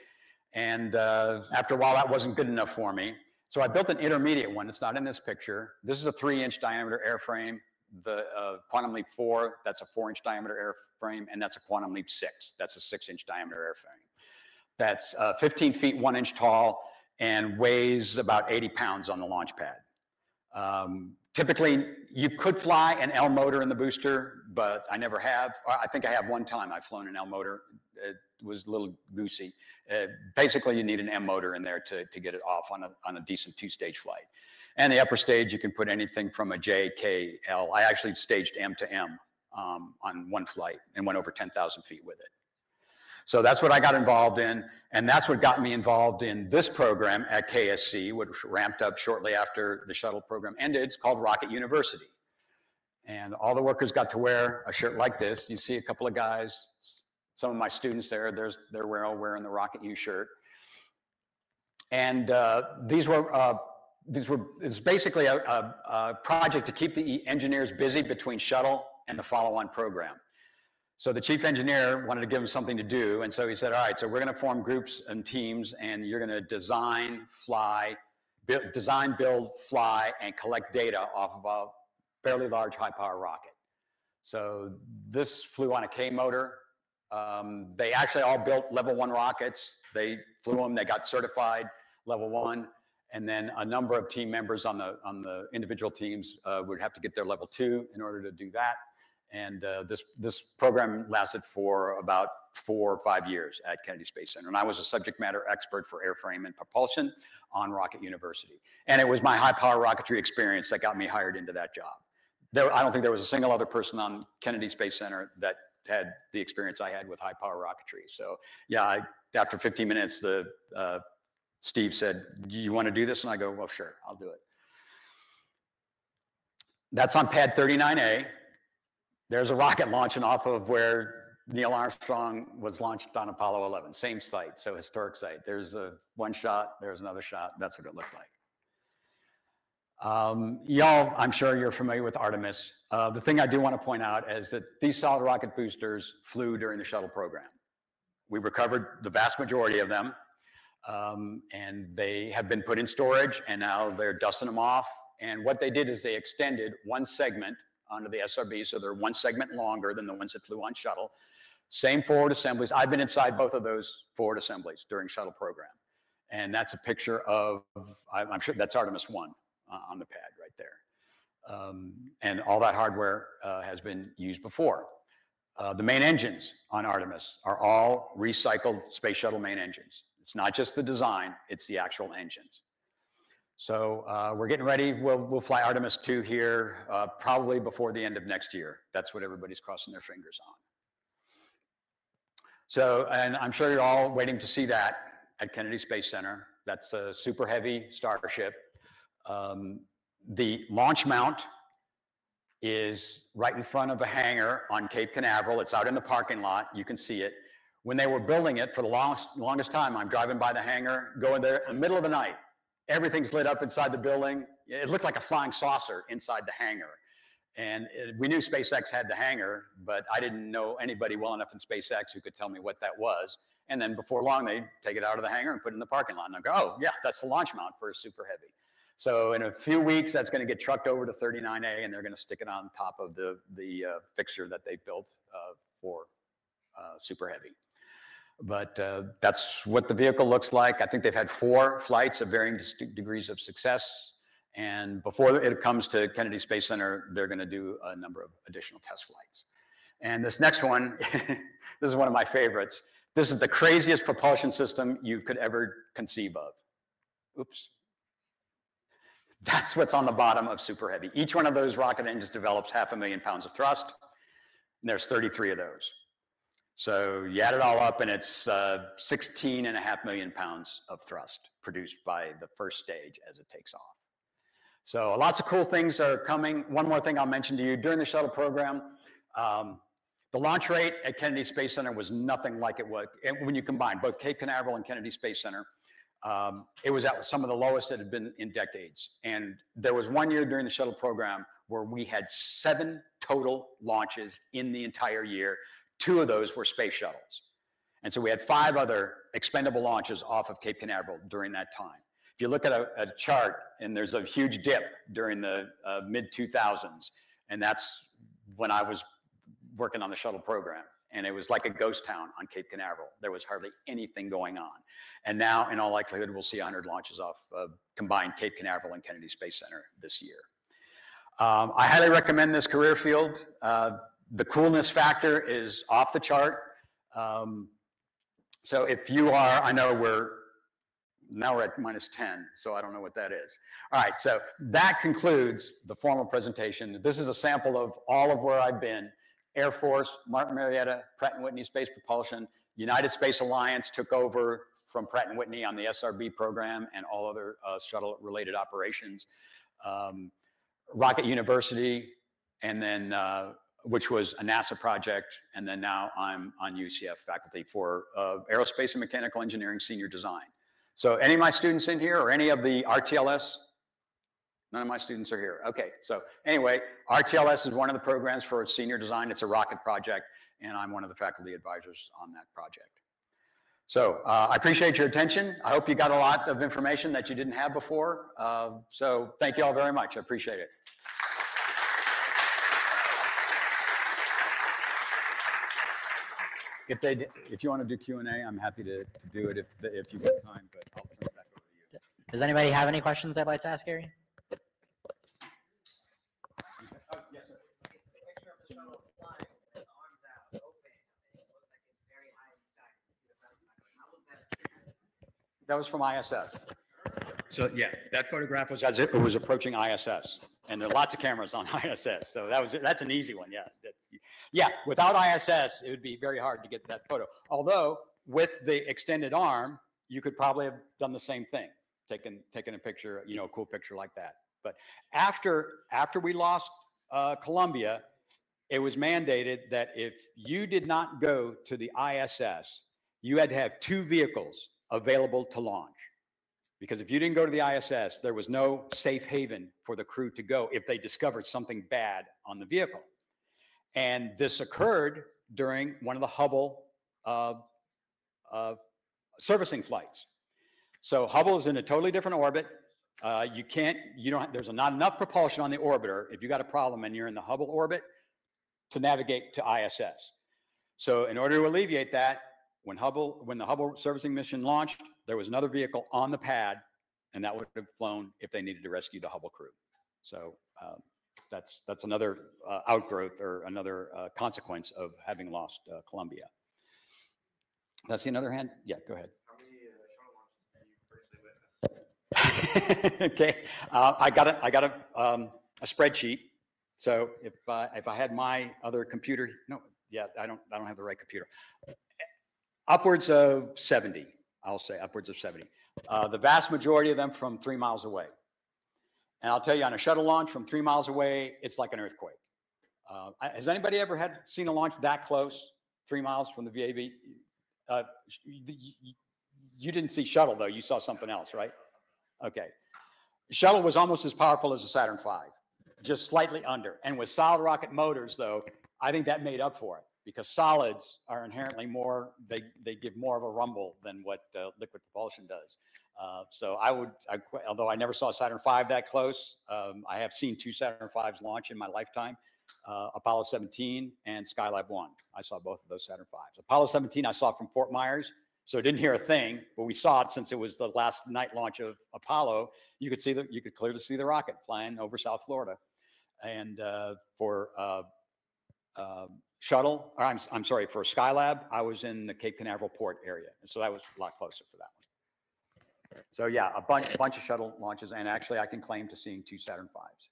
And after a while, that wasn't good enough for me. So I built an intermediate one. It's not in this picture. This is a 3-inch diameter airframe. The Quantum Leap 4, that's a 4-inch diameter airframe, and that's a Quantum Leap 6. That's a 6-inch diameter airframe. That's 15 feet 1 inch tall and weighs about 80 pounds on the launch pad. Typically, you could fly an L motor in the booster, but I never have. I think I have one time I've flown an L motor. It was a little goosey. Basically, you need an M motor in there to get it off on a decent 2-stage flight. And the upper stage, you can put anything from a J, K, L. I actually staged M to M on one flight and went over 10,000 feet with it. So that's what I got involved in, and that's what got me involved in this program at KSC, which ramped up shortly after the shuttle program ended. It's called Rocket University. And all the workers got to wear a shirt like this. You see a couple of guys, some of my students there, they're all wearing the Rocket U shirt. And it's basically a project to keep the engineers busy between shuttle and the follow-on program. So the chief engineer wanted to give them something to do, and so he said, all right, so we're going to form groups and teams, and you're going to design, build, fly, and collect data off of a fairly large high-power rocket. So this flew on a K motor. They actually all built level 1 rockets. They flew them, they got certified level 1, and then a number of team members on the individual teams would have to get their level 2 in order to do that. And this program lasted for about 4 or 5 years at Kennedy Space Center. And I was a subject matter expert for airframe and propulsion on Rocket University. And it was my high power rocketry experience that got me hired into that job. I don't think there was a single other person on Kennedy Space Center that had the experience I had with high power rocketry. So yeah, after 15 minutes, Steve said, "Do you want to do this?" And I go, "Well, sure, I'll do it." That's on pad 39A. There's a rocket launching off of where Neil Armstrong was launched on Apollo 11. Same site, so historic site. There's one shot, there's another shot. That's what it looked like. Y'all, I'm sure you're familiar with Artemis. The thing I do want to point out is that these solid rocket boosters flew during the shuttle program. We recovered the vast majority of them, and they have been put in storage, and now they're dusting them off. And what they did is they extended one segment onto the SRB, so they're one segment longer than the ones that flew on shuttle. Same forward assemblies. I've been inside both of those forward assemblies during shuttle program. And that's a picture of, I'm sure that's Artemis 1 on the pad right there. And all that hardware has been used before. The main engines on Artemis are all recycled space shuttle main engines. It's not just the design, it's the actual engines. So we're getting ready. We'll fly Artemis 2 here probably before the end of next year. That's what everybody's crossing their fingers on. So, and I'm sure you're all waiting to see that at Kennedy Space Center. That's a super heavy Starship. The launch mount is right in front of a hangar on Cape Canaveral. It's out in the parking lot. You can see it. When they were building it, for the longest time, I'm driving by the hangar, going there in the middle of the night. Everything's lit up inside the building. It looked like a flying saucer inside the hangar. And we knew SpaceX had the hangar, but I didn't know anybody well enough in SpaceX who could tell me what that was. And then before long, they take it out of the hangar and put it in the parking lot. And I go, oh, yeah, that's the launch mount for a Super Heavy. So in a few weeks, that's going to get trucked over to 39A, and they're going to stick it on top of the fixture that they built for Super Heavy. But that's what the vehicle looks like. I think they've had 4 flights of varying degrees of success. And before it comes to Kennedy Space Center, they're going to do a number of additional test flights. And this next one, this is one of my favorites. This is the craziest propulsion system you could ever conceive of. Oops. That's what's on the bottom of Super Heavy. Each one of those rocket engines develops 500,000 pounds of thrust. And there's 33 of those. So you add it all up, and it's 16.5 million pounds of thrust produced by the first stage as it takes off. So lots of cool things are coming. One more thing I'll mention to you. During the shuttle program, the launch rate at Kennedy Space Center was nothing like it was. When you combine both Cape Canaveral and Kennedy Space Center, it was at some of the lowest it had been in decades. And there was one year during the shuttle program where we had 7 total launches in the entire year. 2 of those were space shuttles. And so we had 5 other expendable launches off of Cape Canaveral during that time. If you look at a chart, and there's a huge dip during the mid-2000s, and that's when I was working on the shuttle program. And it was like a ghost town on Cape Canaveral. There was hardly anything going on. And now, in all likelihood, we'll see 100 launches off combined Cape Canaveral and Kennedy Space Center this year. I highly recommend this career field. The coolness factor is off the chart. So if you are, I know now we're at -10, so I don't know what that is. All right, so that concludes the formal presentation. This is a sample of all of where I've been. Air Force, Martin Marietta, Pratt & Whitney Space Propulsion, United Space Alliance took over from Pratt & Whitney on the SRB program and all other shuttle-related operations. Rocket University, and then which was a NASA project, and then now I'm on UCF faculty for Aerospace and Mechanical Engineering Senior Design. So any of my students in here, or any of the RTLS? None of my students are here. Okay, so anyway, RTLS is one of the programs for senior design. It's a rocket project, and I'm one of the faculty advisors on that project. So I appreciate your attention. I hope you got a lot of information that you didn't have before. So thank you all very much. I appreciate it. If you want to do Q&A, I'm happy to do it if you've got time, but I'll turn it back over to you. Does anybody have any questions they'd like to ask Gary? Yes, sir. That was from ISS. So yeah, that photograph was as it was approaching ISS. And there are lots of cameras on ISS. So that's an easy one. Yeah, without ISS, it would be very hard to get that photo. Although with the extended arm, you could probably have done the same thing, taken a picture, a cool picture like that. But after we lost Columbia, it was mandated that if you did not go to the ISS, you had to have 2 vehicles available to launch. Because if you didn't go to the ISS, there was no safe haven for the crew to go if they discovered something bad on the vehicle. And this occurred during one of the Hubble servicing flights. So Hubble is in a totally different orbit. There's not enough propulsion on the orbiter if you got a problem and you're in the Hubble orbit to navigate to ISS. So in order to alleviate that, when the Hubble servicing mission launched, there was another vehicle on the pad, and that would have flown if they needed to rescue the Hubble crew. So that's another outgrowth or another consequence of having lost Columbia. That's the other hand? Yeah, go ahead. Okay, I got a spreadsheet. So if I had my other computer, I don't have the right computer. Upwards of 70, I'll say upwards of 70. The vast majority of them from 3 miles away. And I'll tell you, on a shuttle launch from 3 miles away, it's like an earthquake. Has anybody ever seen a launch that close, 3 miles from the VAB? You didn't see shuttle though, you saw something else, right? Okay. Shuttle was almost as powerful as a Saturn V, just slightly under. And with solid rocket motors though, I think that made up for it, because solids are inherently more, they give more of a rumble than what liquid propulsion does. So although I never saw a Saturn V that close, I have seen 2 Saturn Vs launch in my lifetime, Apollo 17 and Skylab 1. I saw both of those Saturn Vs. Apollo 17 I saw from Fort Myers, so didn't hear a thing, but we saw it since it was the last night launch of Apollo. You could clearly see the rocket flying over South Florida. And for shuttle, or I'm sorry, for Skylab, I was in the Cape Canaveral port area. And so that was a lot closer for that one. So yeah, a bunch of shuttle launches. And actually I can claim to seeing 2 Saturn Vs.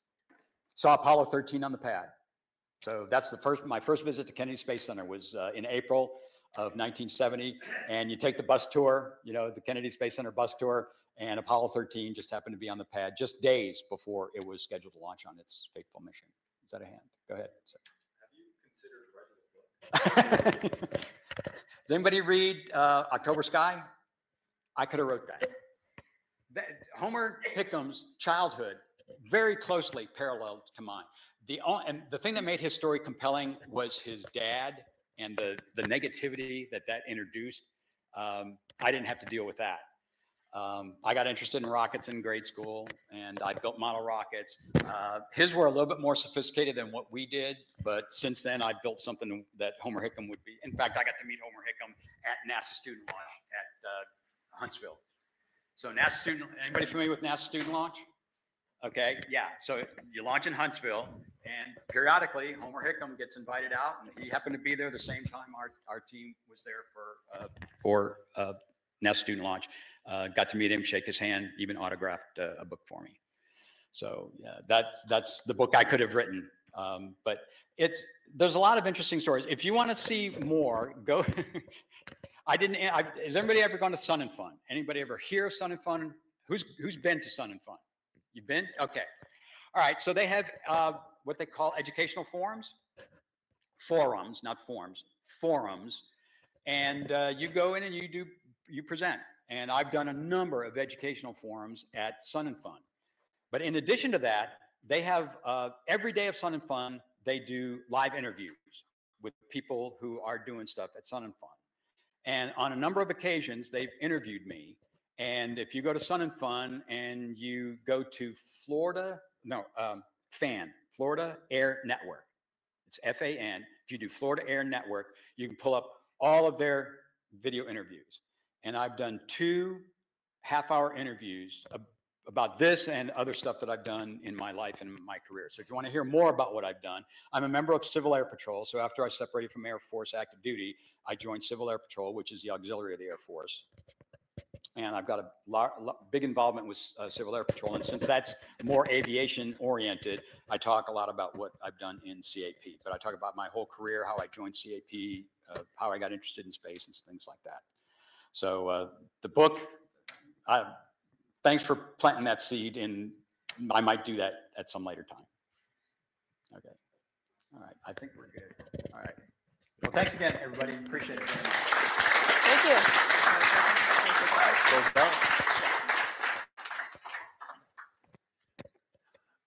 Saw Apollo 13 on the pad. So that's my first visit to Kennedy Space Center was in April of 1970. And you take the bus tour, the Kennedy Space Center bus tour, and Apollo 13 just happened to be on the pad just days before it was scheduled to launch on its fateful mission. Is that a hand? Go ahead. Does anybody read October Sky? I could have wrote that. Homer Hickham's childhood very closely paralleled to mine. And the thing that made his story compelling was his dad and the negativity that introduced. I didn't have to deal with that. I got interested in rockets in grade school, and I built model rockets. His were a little bit more sophisticated than what we did, but since then I built something that Homer Hickam would be. In fact, I got to meet Homer Hickam at NASA Student Launch at Huntsville. So NASA Student, anybody familiar with NASA Student Launch? Okay, yeah, so you launch in Huntsville, and periodically Homer Hickam gets invited out, and he happened to be there the same time our team was there for NASA Student Launch. Got to meet him, shake his hand, even autographed a book for me. So yeah, that's the book I could have written. But there's a lot of interesting stories. If you want to see more, go. Has everybody ever gone to Sun and Fun? Anybody ever hear of Sun and Fun? Who's been to Sun and Fun? You've been? Okay. All right. So they have what they call educational forums, not forms, forums, and you go in and you present. And I've done a number of educational forums at Sun and Fun. But in addition to that, they have every day of Sun and Fun, they do live interviews with people who are doing stuff at Sun and Fun. And on a number of occasions, they've interviewed me. And if you go to Sun and Fun and you go to Florida Air Network, it's FAN. If you do Florida Air Network, you can pull up all of their video interviews. And I've done 2 half-hour interviews about this and other stuff that I've done in my life and my career. So if you want to hear more about what I've done, I'm a member of Civil Air Patrol. So after I separated from Air Force active duty, I joined Civil Air Patrol, which is the auxiliary of the Air Force. and I've got a big involvement with Civil Air Patrol. And since that's more aviation oriented, I talk a lot about what I've done in CAP. But I talk about my whole career, how I joined CAP, how I got interested in space and things like that. So the book, thanks for planting that seed, and I might do that at some later time. Okay. All right. I think we're good. All right. Well, thanks again, everybody. Appreciate it very much. Thank you.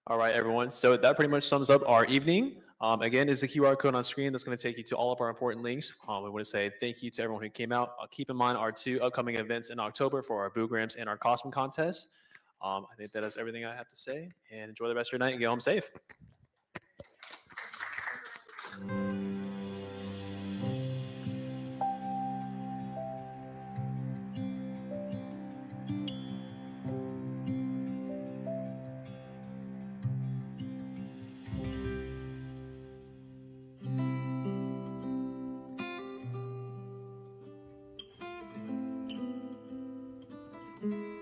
All right, everyone. So that pretty much sums up our evening. Again, is the QR code on screen that's going to take you to all of our important links. We want to say thank you to everyone who came out. Keep in mind our 2 upcoming events in October for our boograms and our costume contest. I think that is everything I have to say. And enjoy the rest of your night and get home safe. Thank you.